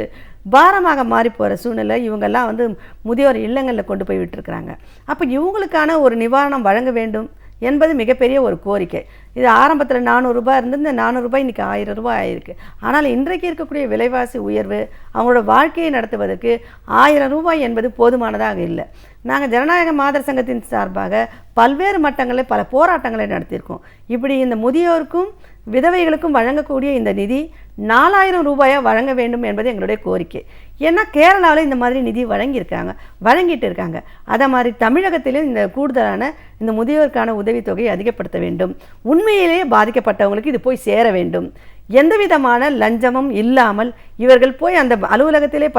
பாரமாக மாறி போகிற சூழ்நிலை. இவங்கெல்லாம் வந்து முதியோர் இல்லங்களில் கொண்டு போய் விட்டுருக்குறாங்க. அப்போ இவங்களுக்கான ஒரு நிவாரணம் வழங்க வேண்டும் என்பது மிகப்பெரிய ஒரு கோரிக்கை. இது ஆரம்பத்தில் 400 ரூபாய் இருந்தது, இந்த 400 ரூபாய் இன்றைக்கி 1000 ரூபாய் ஆயிருக்கு. ஆனால் இன்றைக்கு இருக்கக்கூடிய விலைவாசி உயர்வு அவங்களோட வாழ்க்கையை நடத்துவதற்கு 1000 ரூபாய் என்பது போதுமானதாக இல்லை. நாங்கள் ஜனநாயக மாதர் சங்கத்தின் சார்பாக பல்வேறு மட்டங்களில் பல போராட்டங்களை நடத்தியிருக்கோம். இப்படி இந்த முதியோருக்கும் விதவைகளுக்கும் வழங்கக்கூடிய இந்த நிதி 4000 ரூபாயாக வழங்க வேண்டும் என்பது எங்களுடைய கோரிக்கை. ஏன்னா கேரளாவில் இந்த மாதிரி நிதி வழங்கிட்டு இருக்காங்க. அதை மாதிரி தமிழகத்திலும் இந்த கூடுதலான இந்த முதியோருக்கான உதவித்தொகையை அதிகப்படுத்த வேண்டும். உண்மையிலேயே பாதிக்கப்பட்டவங்களுக்கு இது போய் சேர வேண்டும். எந்த விதமான லஞ்சமும் இல்லாமல் இவர்கள் போய் அந்த அலுவலகத்திலே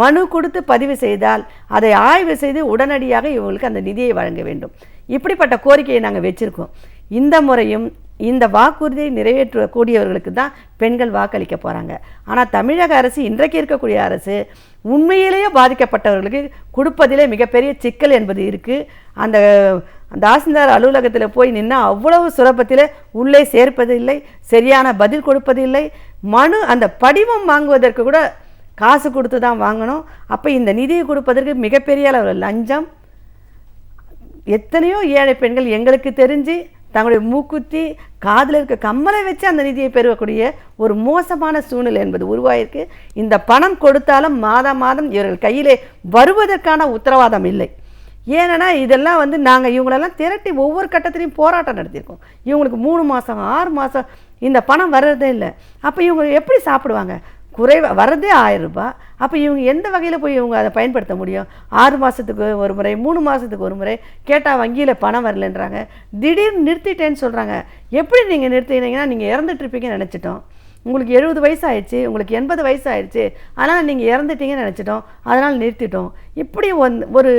மனு கொடுத்து பதிவு செய்தால் அதை ஆய்வு செய்து உடனடியாக இவங்களுக்கு அந்த நிதியை வழங்க வேண்டும். இப்படிப்பட்ட கோரிக்கையை நாங்கள் வச்சுருக்கோம். இந்த முறையும் இந்த வாக்குறுதியை நிறைவேற்றக்கூடியவர்களுக்கு தான் பெண்கள் வாக்களிக்க போகிறாங்க. ஆனால் தமிழக அரசு, இன்றைக்கு இருக்கக்கூடிய அரசு, உண்மையிலேயே பாதிக்கப்பட்டவர்களுக்கு கொடுப்பதிலே மிகப்பெரிய சிக்கல் என்பது இருக்குது. அந்த தாசில்தார் அலுவலகத்தில் போய் நின்னால் அவ்வளவு சுலபத்தில் உள்ளே சேர்ப்பதில்லை, சரியான பதில் கொடுப்பதில்லை. அந்த படிவம் வாங்குவதற்கு கூட காசு கொடுத்து தான் வாங்கணும். அப்போ இந்த நிதியை கொடுப்பதற்கு மிகப்பெரிய அளவில் லஞ்சம். எத்தனையோ ஏழை பெண்கள் எங்களுக்கு தெரிஞ்சு தங்களுடைய மூக்குத்தி, காதில் இருக்க கம்மலை வச்சு அந்த நிதியை பெறக்கூடிய ஒரு மோசமான சூழ்நிலை என்பது உருவாயிருக்கு. இந்த பணம் கொடுத்தாலும் மாதம் மாதம் இவர்கள் கையிலே வருவதற்கான உத்தரவாதம் இல்லை. ஏன்னா இதெல்லாம் வந்து நாங்கள் இவங்களெல்லாம் திரட்டி ஒவ்வொரு கட்டத்திலையும் போராட்டம் நடத்தியிருக்கோம். இவங்களுக்கு 3 மாதம் 6 மாதம் இந்த பணம் வர்றதே இல்லை. அப்போ இவங்க எப்படி சாப்பிடுவாங்க? வர்றதே 1000 ரூபாய். அப்போ இவங்க எந்த வகையில் போய் இவங்க அதை பயன்படுத்த முடியும்? 6 மாதத்துக்கு ஒரு முறை, 3 மாதத்துக்கு ஒரு முறை கேட்டால் வங்கியில் பணம் வரலன்றாங்க. திடீர்னு நிறுத்திட்டேன்னு சொல்கிறாங்க. எப்படி நீங்கள் நிறுத்தினீங்கன்னா நீங்கள் இறந்துட்டுருப்பீங்கன்னு நினச்சிட்டோம். உங்களுக்கு 70 வயசு ஆயிடுச்சு, உங்களுக்கு 80 வயசு ஆயிடுச்சு, ஆனால் நீங்கள் இறந்துட்டீங்கன்னு நினச்சிட்டோம், அதனால் நிறுத்திட்டோம். இப்படி ஒரு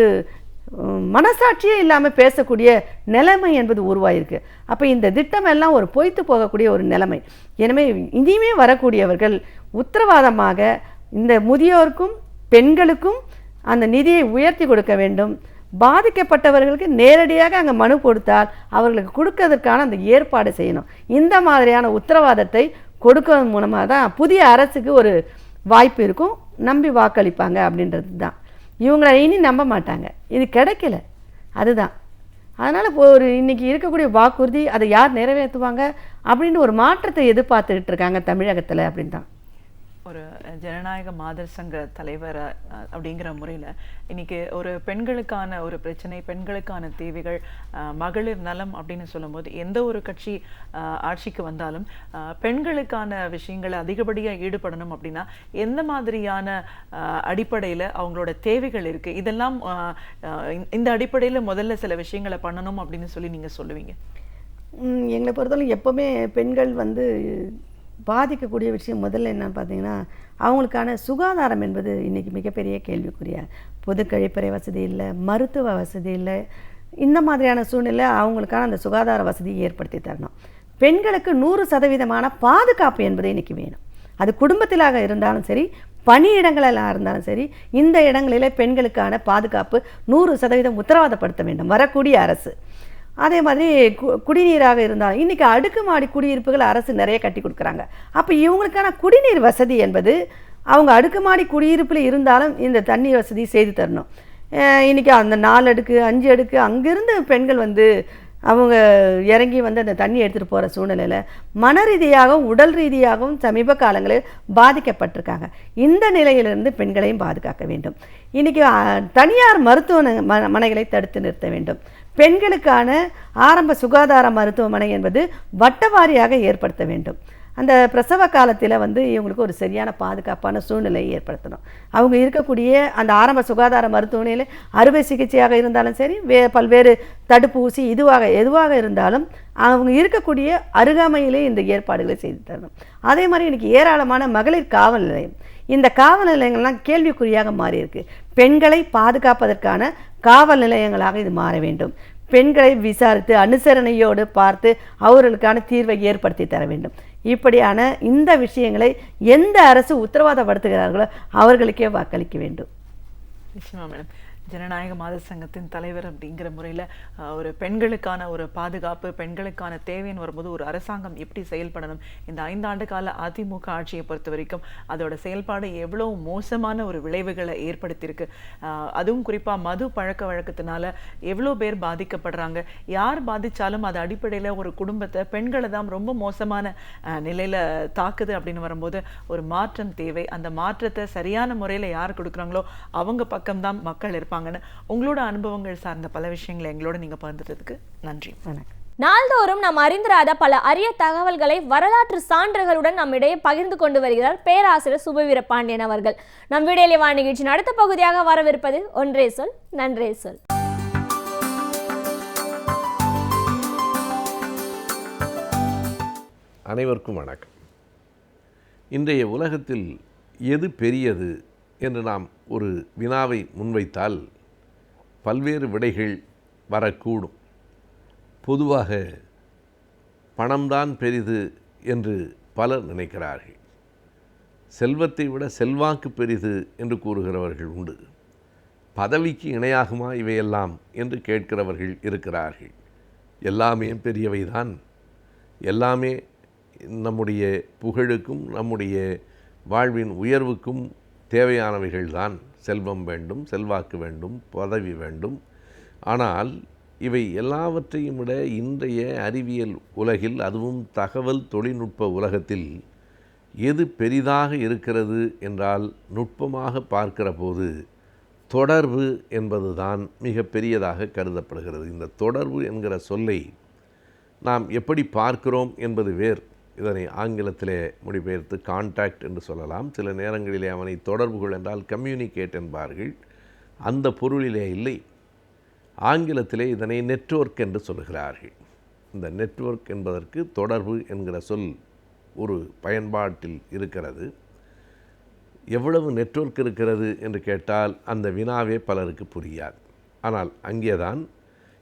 மனசாட்சியே இல்லாமல் பேசக்கூடிய நிலைமை என்பது உருவாயிருக்கு. அப்போ இந்த திட்டம் எல்லாம் ஒரு பொய்த்து போகக்கூடிய ஒரு நிலைமை. எனவே இனிமே வரக்கூடியவர்கள் உத்தரவாதமாக இந்த முதியோருக்கும் பெண்களுக்கும் அந்த நிதியை உயர்த்தி கொடுக்க வேண்டும். பாதிக்கப்பட்டவர்களுக்கு நேரடியாக அங்கே மனு கொடுத்தால் அவர்களுக்கு கொடுக்கறதுக்கான அந்த ஏற்பாடு செய்யணும். இந்த மாதிரியான உத்தரவாதத்தை கொடுக்கறது மூலமாக தான் புதிய அரசுக்கு ஒரு வாய்ப்பு இருக்கும், நம்பி வாக்களிப்பாங்க அப்படின்றது தான். இவங்களை இனி நம்ப மாட்டாங்க, இது கிடைக்கல, அதுதான். அதனால் இன்றைக்கி இருக்கக்கூடிய வாக்குறுதி அதை யார் நிறைவேற்றுவாங்க அப்படின்னு ஒரு மாற்றத்தை எதிர்பார்த்துக்கிட்டு இருக்காங்க தமிழகத்தில் அப்படின்னு தான். ஒரு ஜனநாயக மாதர் சங்க தலைவர் அப்படிங்கிற முறையில் இன்னைக்கு ஒரு பெண்களுக்கான ஒரு பிரச்சனை, பெண்களுக்கான தேவைகள், மகளிர் நலம் அப்படின்னு சொல்லும்போது எந்த ஒரு கட்சி ஆட்சிக்கு வந்தாலும் பெண்களுக்கான விஷயங்களை அதிகப்படியாக ஈடுபடணும் அப்படின்னா எந்த மாதிரியான அடிப்படையில் அவங்களோட தேவைகள் இருக்குது, இதெல்லாம் இந்த அடிப்படையில் முதல்ல சில விஷயங்களை பண்ணணும் அப்படின்னு சொல்லி நீங்கள் சொல்லுவீங்க? எங்களை பொறுத்தவரை எப்போவுமே பெண்கள் வந்து பாதிக்கக்கூடிய விஷயம் முதல்ல என்னன்னு பார்த்தீங்கன்னா அவங்களுக்கான சுகாதாரம் என்பது இன்றைக்கி மிகப்பெரிய கேள்விக்குறியா. பொது கழிப்பறை வசதி இல்லை, மருத்துவ வசதி இல்லை, இந்த மாதிரியான சூழ்நிலை அவங்களுக்கான அந்த சுகாதார வசதியை ஏற்படுத்தி தரணும். பெண்களுக்கு 100% பாதுகாப்பு என்பது இன்றைக்கி வேணும். அது குடும்பத்திலாக இருந்தாலும் சரி, பணியிடங்களில் இருந்தாலும் சரி, இந்த இடங்களில் பெண்களுக்கான பாதுகாப்பு 100% உத்தரவாதப்படுத்த வேண்டும் வரக்கூடிய அரசு. அதே மாதிரி குடிநீராக இருந்தாலும் இன்றைக்கி அடுக்குமாடி குடியிருப்புகள் அரசு நிறைய கட்டி கொடுக்குறாங்க. அப்போ இவங்களுக்கான குடிநீர் வசதி என்பது அவங்க அடுக்குமாடி குடியிருப்பில் இருந்தாலும் இந்த தண்ணீர் வசதி செய்து தரணும். இன்றைக்கி அந்த 4 அடுக்கு 5 அடுக்கு அங்கேருந்து பெண்கள் அவங்க இறங்கி அந்த தண்ணி எடுத்துகிட்டு போகிற சூழ்நிலையில் மன ரீதியாகவும் உடல் ரீதியாகவும் சமீப காலங்களில் பாதிக்கப்பட்டிருக்காங்க. இந்த நிலையிலிருந்து பெண்களையும் பாதுகாக்க வேண்டும். இன்றைக்கி தனியார் மருத்துவமனைகளை தடுத்து நிறுத்த வேண்டும். பெண்களுக்கான ஆரம்ப சுகாதார மருத்துவமனை என்பது வட்டவாரியாக ஏற்படுத்த வேண்டும். அந்த பிரசவ காலத்தில் இவங்களுக்கு ஒரு சரியான பாதுகாப்பான சூழ்நிலையை ஏற்படுத்தணும். அவங்க இருக்கக்கூடிய அந்த ஆரம்ப சுகாதார மருத்துவமனையில் அறுவை சிகிச்சையாக இருந்தாலும் சரி, பல்வேறு தடுப்பூசி எதுவாக இருந்தாலும் அவங்க இருக்கக்கூடிய அருகாமையிலே இந்த ஏற்பாடுகளை செய்து தரணும். அதே மாதிரி இன்றைக்கி ஏராளமான மகளிர் காவல் நிலையம், இந்த காவல் நிலையங்கள்லாம் கேள்விக்குறியாக மாறியிருக்கு. பெண்களை பாதுகாப்பதற்கான காவல் நிலையங்களாக இது மாற வேண்டும். பெண்களை விசாரித்து அனுசரணையோடு பார்த்து அவர்களுக்கான தீர்வை ஏற்படுத்தி தர வேண்டும். இப்படியான இந்த விஷயங்களை எந்த அரசு உத்தரவாதப்படுத்துகிறார்களோ அவர்களுக்கே வாக்களிக்க வேண்டும். நிச்சயமா மேடம். ஜனநாயக மாதர் சங்கத்தின் தலைவர் அப்படிங்கிற முறையில் ஒரு பெண்களுக்கான ஒரு பாதுகாப்பு, பெண்களுக்கான தேவைன்னு வரும்போது ஒரு அரசாங்கம் எப்படி செயல்படணும், இந்த 5 ஆண்டு கால அதிமுக ஆட்சியை பொறுத்த வரைக்கும் அதோட செயல்பாடு எவ்வளோ மோசமான ஒரு விளைவுகளை ஏற்படுத்தியிருக்கு. அதுவும் குறிப்பாக மது பழக்க வழக்கத்தினால எவ்வளோ பேர் பாதிக்கப்படுறாங்க. யார் பாதித்தாலும் அது அடிப்படையில் ஒரு குடும்பத்தை, பெண்களை தான் ரொம்ப மோசமான நிலையில் தாக்குது அப்படின்னு வரும்போது ஒரு மாற்றம் தேவை. அந்த மாற்றத்தை சரியான முறையில் யார் கொடுக்குறாங்களோ அவங்க பக்கம்தான் மக்கள் இருப்பாங்க. உங்களோட அனுபவங்கள் சார்ந்த பல விஷயங்களை எங்களோட நீங்க பகிர்ந்ததுக்கு நன்றி. வணக்கம். நாள்தோறும் நாம் அறிந்திராத பல அரிய தகவல்களை வரலாற்று சான்றுகளுடன் நம்மிடையே பகிர்ந்து கொண்டு வருகிறார் பேராசிரியர் சுபவீர பாண்டியன் அவர்கள். நம் விடியலை வா நிகழ்ச்சியின் அடுத்த பகுதியாக வரவிருப்பது ஒன்றே சொல் நன்றே சொல். அனைவருக்கும் வணக்கம். இன்றைய உலகத்தில் எது பெரியது என்று நாம் ஒரு வினாவை முன்வைத்தால் பல்வேறு விடைகள் வரக்கூடும். பொதுவாக பணம்தான் பெரிது என்று பலர் நினைக்கிறார்கள். செல்வத்தை விட செல்வாக்கு பெரிது என்று கூறுகிறவர்கள் உண்டு. பதவிக்கு இணையாகுமா இவையெல்லாம் என்று கேட்கிறவர்கள் இருக்கிறார்கள். எல்லாமே பெரியவைதான். எல்லாமே நம்முடைய புகழுக்கும் நம்முடைய வாழ்வின் உயர்வுக்கும் தேவையானவைகள்தான். செல்வம் வேண்டும், செல்வாக்கு வேண்டும், பதவி வேண்டும். ஆனால் இவை எல்லாவற்றையும் விட இன்றைய அறிவியல் உலகில், அதுவும் தகவல் தொழில்நுட்ப உலகத்தில் எது பெரிதாக இருக்கிறது என்றால், நுட்பமாக பார்க்கிற போது தொடர்பு என்பதுதான் மிக பெரியதாக கருதப்படுகிறது. இந்த தொடர்பு என்கிற சொல்லை நாம் எப்படி பார்க்கிறோம் என்பது வேறு. இதனை ஆங்கிலத்திலே மொழிபெயர்த்து கான்டாக்ட் என்று சொல்லலாம். சில நேரங்களிலே அவனை தொடர்புகள் என்றால் கம்யூனிகேட் என்பார்கள். அந்த பொருளிலே இல்லை. ஆங்கிலத்திலே இதனை நெட்வொர்க் என்று சொல்கிறார்கள். இந்த நெட்வொர்க் என்பதற்கு தொடர்பு என்கிற சொல் ஒரு பயன்பாட்டில் இருக்கிறது. எவ்வளவு நெட்வொர்க் இருக்கிறது என்று கேட்டால் அந்த வினாவே பலருக்கு புரியாது. ஆனால் அங்கேதான்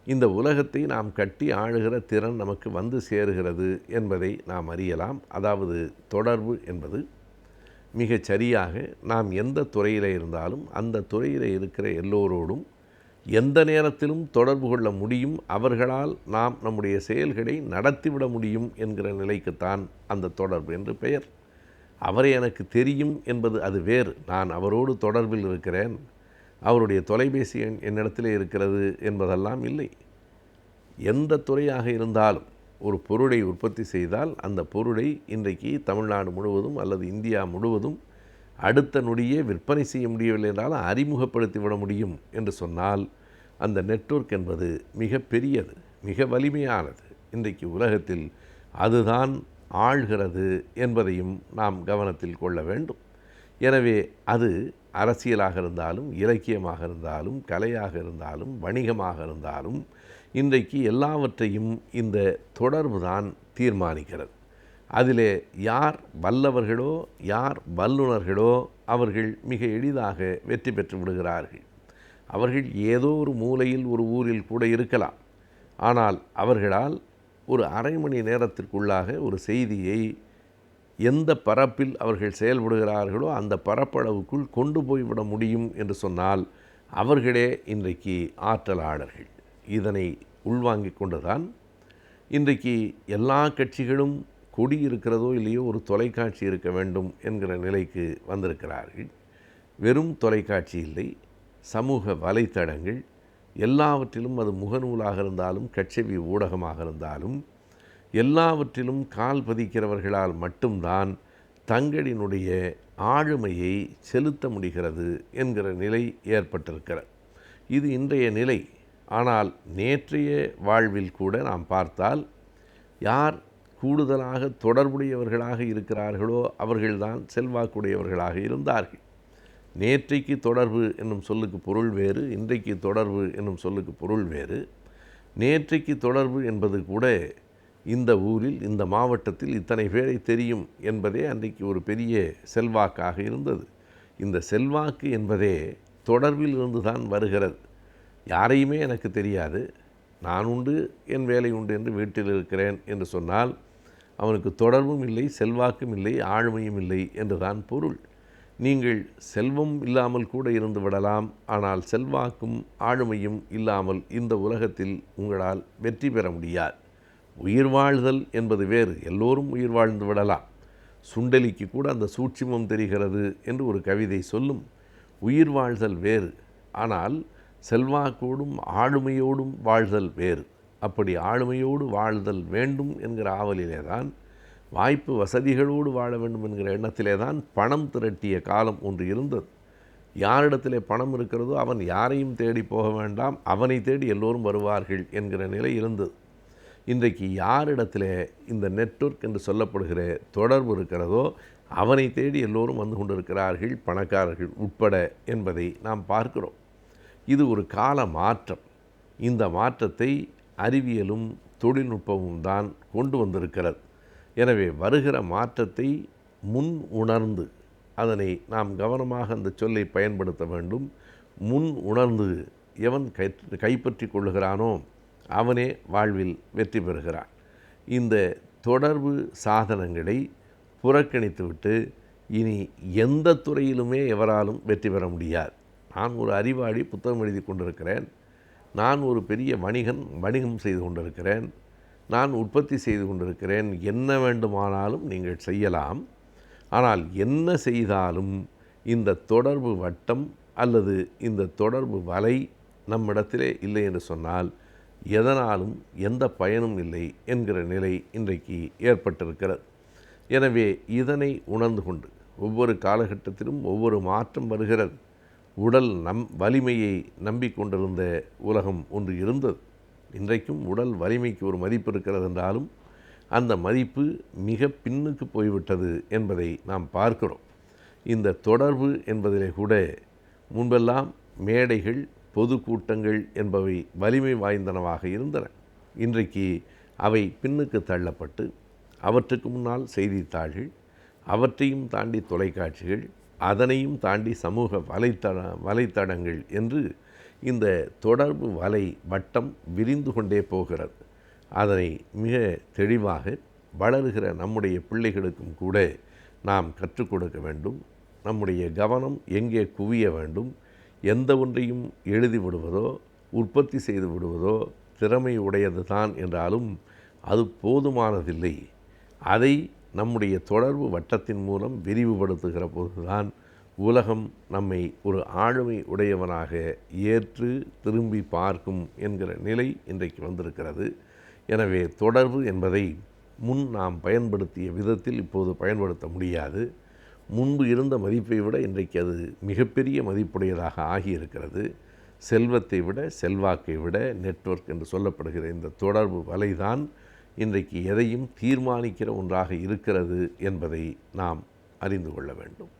இந்த உலகத்தை நாம் கட்டி ஆளுகிற திறன் நமக்கு வந்து சேருகிறது என்பதை நாம் அறியலாம். அதாவது தொடர்பு என்பது மிகச் சரியாக நாம் எந்த துறையில் இருந்தாலும் அந்த துறையில் இருக்கிற எல்லோரோடும் எந்த நேரத்திலும் தொடர்பு கொள்ள முடியும், அவர்களால் நாம் நம்முடைய செயல்களை நடத்திவிட முடியும் என்கிற நிலைக்குத்தான் அந்த தொடர்பு என்று பெயர். அவரை எனக்கு தெரியும் என்பது அது வேறு. நான் அவரோடு தொடர்பில் இருக்கிறேன், அவருடைய தொலைபேசி எண் என்னிடத்திலே இருக்கிறது என்பதெல்லாம் இல்லை. எந்த துறையாக இருந்தாலும் ஒரு பொருளை உற்பத்தி செய்தால் அந்த பொருளை இன்றைக்கு தமிழ்நாடு முழுவதும் அல்லது இந்தியா முழுவதும் அடுத்த நொடியே விற்பனை செய்ய முடியவில்லை என்றாலும் அறிமுகப்படுத்தி விட முடியும் என்று சொன்னால் அந்த நெட்வொர்க் என்பது மிக பெரியது, மிக வலிமையானது. இன்றைக்கு உலகத்தில் அதுதான் ஆள்கிறது என்பதையும் நாம் கவனத்தில் கொள்ள வேண்டும். எனவே அது அரசியலாக இருந்தாலும், இலக்கியமாக இருந்தாலும், கலையாக இருந்தாலும், வணிகமாக இருந்தாலும் இன்றைக்கு எல்லாவற்றையும் இந்த தொடர்பு தான் தீர்மானிக்கிறது. அதிலே யார் வல்லவர்களோ, யார் வல்லுநர்களோ அவர்கள் மிக எளிதாக வெற்றி பெற்று விடுகிறார்கள். அவர்கள் ஏதோ ஒரு மூலையில் ஒரு ஊரில் கூட இருக்கலாம். ஆனால் அவர்களால் ஒரு அரை மணி நேரத்திற்குள்ளாக ஒரு செய்தியை எந்த பரப்பில் அவர்கள் செயல்படுகிறார்களோ அந்த பரப்பளவுக்குள் கொண்டு போய்விட முடியும் என்று சொன்னால் அவர்களே இன்றைக்கு ஆற்றலாளர்கள். இதனை உள்வாங்கிக் கொண்டுதான் இன்றைக்கு எல்லா கட்சிகளும் கொடி இருக்கிறதோ இல்லையோ ஒரு தொலைக்காட்சி இருக்க வேண்டும் என்கிற நிலைக்கு வந்திருக்கிறார்கள். வெறும் தொலைக்காட்சி இல்லை, சமூக வலைத்தளங்கள் எல்லாவற்றிலும், அது முகநூலாக இருந்தாலும் கட்செவி ஊடகமாக இருந்தாலும் எல்லாவற்றிலும் கால் பதிக்கிறவர்களால் மட்டும்தான் தங்களினுடைய ஆளுமையை செலுத்த முடிகிறது என்கிற நிலை ஏற்பட்டிருக்கிறது. இது இன்றைய நிலை. ஆனால் நேற்றைய வாழ்வில் கூட நாம் பார்த்தால் யார் கூடுதலாக தொடர்புடையவர்களாக இருக்கிறார்களோ அவர்கள்தான் செல்வாக்குடையவர்களாக இருந்தார்கள். நேற்றைக்கு தொடர்பு என்னும் சொல்லுக்கு பொருள் வேறு, இன்றைக்கு தொடர்பு என்னும் சொல்லுக்கு பொருள் வேறு. நேற்றைக்கு தொடர்பு என்பது கூட இந்த ஊரில், இந்த மாவட்டத்தில் இத்தனை பேரை தெரியும் என்பதே அன்றைக்கு ஒரு பெரிய செல்வாக்காக இருந்தது. இந்த செல்வாக்கு என்பதே தொடர்பில் இருந்து தான் வருகிறது. யாரையுமே எனக்கு தெரியாது, நான் உண்டு என் வேலை உண்டு என்று வீட்டில் இருக்கிறேன் என்று சொன்னால் அவனுக்கு தொடர்பும் இல்லை, செல்வாக்கும் இல்லை, ஆளுமையும் இல்லை என்றுதான் பொருள். நீங்கள் செல்வம் இல்லாமல் கூட இருந்து விடலாம், ஆனால் செல்வாக்கும் ஆளுமையும் இல்லாமல் இந்த உலகத்தில் உங்களால் வெற்றி பெற முடியாது. உயிர் வாழ்தல் என்பது வேறு, எல்லோரும் உயிர் வாழ்ந்து விடலாம். சுண்டலிக்கு கூட அந்த சூட்சுமம் தெரிகிறது என்று ஒரு கவிதை சொல்லும். உயிர் வாழ்தல் வேறு, ஆனால் செல்வாக்கோடும் ஆளுமையோடும் வாழ்தல் வேறு. அப்படி ஆளுமையோடு வாழ்தல் வேண்டும் என்கிற ஆவலிலே தான், வாய்ப்பு வசதிகளோடு வாழ வேண்டும் என்கிற எண்ணத்திலே தான் பணம் திரட்டிய காலம் ஒன்று இருந்தது. யாரிடத்திலே பணம் இருக்கிறதோ அவன் யாரையும் தேடி போக வேண்டாம், அவனை தேடி எல்லோரும் வருவார்கள் என்கிற நிலை இருந்தது. இன்றைக்கு யாரிடத்திலே இந்த நெட்வொர்க் என்று சொல்லப்படுகிற தொடர்பு இருக்கிறதோ அவனை தேடி எல்லோரும் வந்து கொண்டிருக்கிறார்கள், பணக்காரர்கள் உட்பட என்பதை நாம் பார்க்கிறோம். இது ஒரு கால மாற்றம். இந்த மாற்றத்தை அறிவியலும் தொழில்நுட்பமும் தான் கொண்டு வந்திருக்கிறது. எனவே வருகிற மாற்றத்தை முன் உணர்ந்து அதனை நாம் கவனமாக அந்த சொல்லை பயன்படுத்த வேண்டும். முன் உணர்ந்து எவன் கைப்பற்றி கொள்ளுகிறானோ அவனே வாழ்வில் வெற்றி பெறுகிறான். இந்த தொடர்பு சாதனங்களை புறக்கணித்துவிட்டு இனி எந்த துறையிலுமே எவராலும் வெற்றி பெற முடியாது. நான் ஒரு அறிவாளி, புத்தகம் எழுதி கொண்டிருக்கிறேன். நான் ஒரு பெரிய வணிகம் செய்து கொண்டிருக்கிறேன். நான் உற்பத்தி செய்து கொண்டிருக்கிறேன். என்ன வேண்டுமானாலும் நீங்கள் செய்யலாம். ஆனால் என்ன செய்தாலும் இந்த தொடர்பு வட்டம் அல்லது இந்த தொடர்பு வலை நம்மிடத்திலே இல்லை என்று சொன்னால் எதனாலும் எந்த பயனும் இல்லை என்கிற நிலை இன்றைக்கு ஏற்பட்டிருக்கிறது. எனவே இதனை உணர்ந்து கொண்டு ஒவ்வொரு காலகட்டத்திலும் ஒவ்வொரு மாற்றம் வருகிறது. உடல் வலிமையை நம்பிக்கொண்டிருந்த உலகம் ஒன்று இருந்தது. இன்றைக்கும் உடல் வலிமைக்கு ஒரு மதிப்பு இருக்கிறது என்றாலும் அந்த மதிப்பு மிக பின்னுக்கு போய்விட்டது என்பதை நாம் பார்க்கிறோம். இந்த தொடர்பு என்பதிலே கூட முன்பெல்லாம் மேடைகள், பொதுக்கூட்டங்கள் என்பவை வலிமை வாய்ந்தனவாக இருந்தன. இன்றைக்கு அவை பின்னுக்கு தள்ளப்பட்டு அவற்றுக்கு முன்னால் செய்தித்தாள்கள், அவற்றையும் தாண்டி தொலைக்காட்சிகள், அதனையும் தாண்டி சமூக வலைத்தளங்கள் என்று இந்த தொடர்பு வலை வட்டம் விரிந்து கொண்டே போகிறது. அதனை மிக தெளிவாக வளருகிற நம்முடைய பிள்ளைகளுக்கும் கூட நாம் கற்றுக் கொடுக்க வேண்டும். நம்முடைய கவனம் எங்கே குவிய வேண்டும், எந்த ஒன்றையும் எழுதி விடுவதோ உற்பத்தி செய்து விடுவதோ திறமை உடையது தான் என்றாலும் அது போதுமானதில்லை. அதை நம்முடைய தொடர்பு வட்டத்தின் மூலம் விரிவுபடுத்துகிற போதுதான் உலகம் நம்மை ஒரு ஆளுமை உடையவனாக ஏற்று திரும்பி பார்க்கும் என்கிற நிலை இன்றைக்கு வந்திருக்கிறது. எனவே தொடர்பு என்பதை முன் நாம் பயன்படுத்திய விதத்தில் இப்போது பயன்படுத்த முடியாது. முன்பு இருந்த மதிப்பை விட இன்றைக்கு அது மிகப்பெரிய மதிப்புடையதாக ஆகியிருக்கிறது. செல்வத்தை விட, செல்வாக்கை விட நெட்வொர்க் என்று சொல்லப்படுகிற இந்த தொடர்பு வலைதான் இன்றைக்கு எதையும் தீர்மானிக்கிற ஒன்றாக இருக்கிறது என்பதை நாம் அறிந்து கொள்ள வேண்டும்.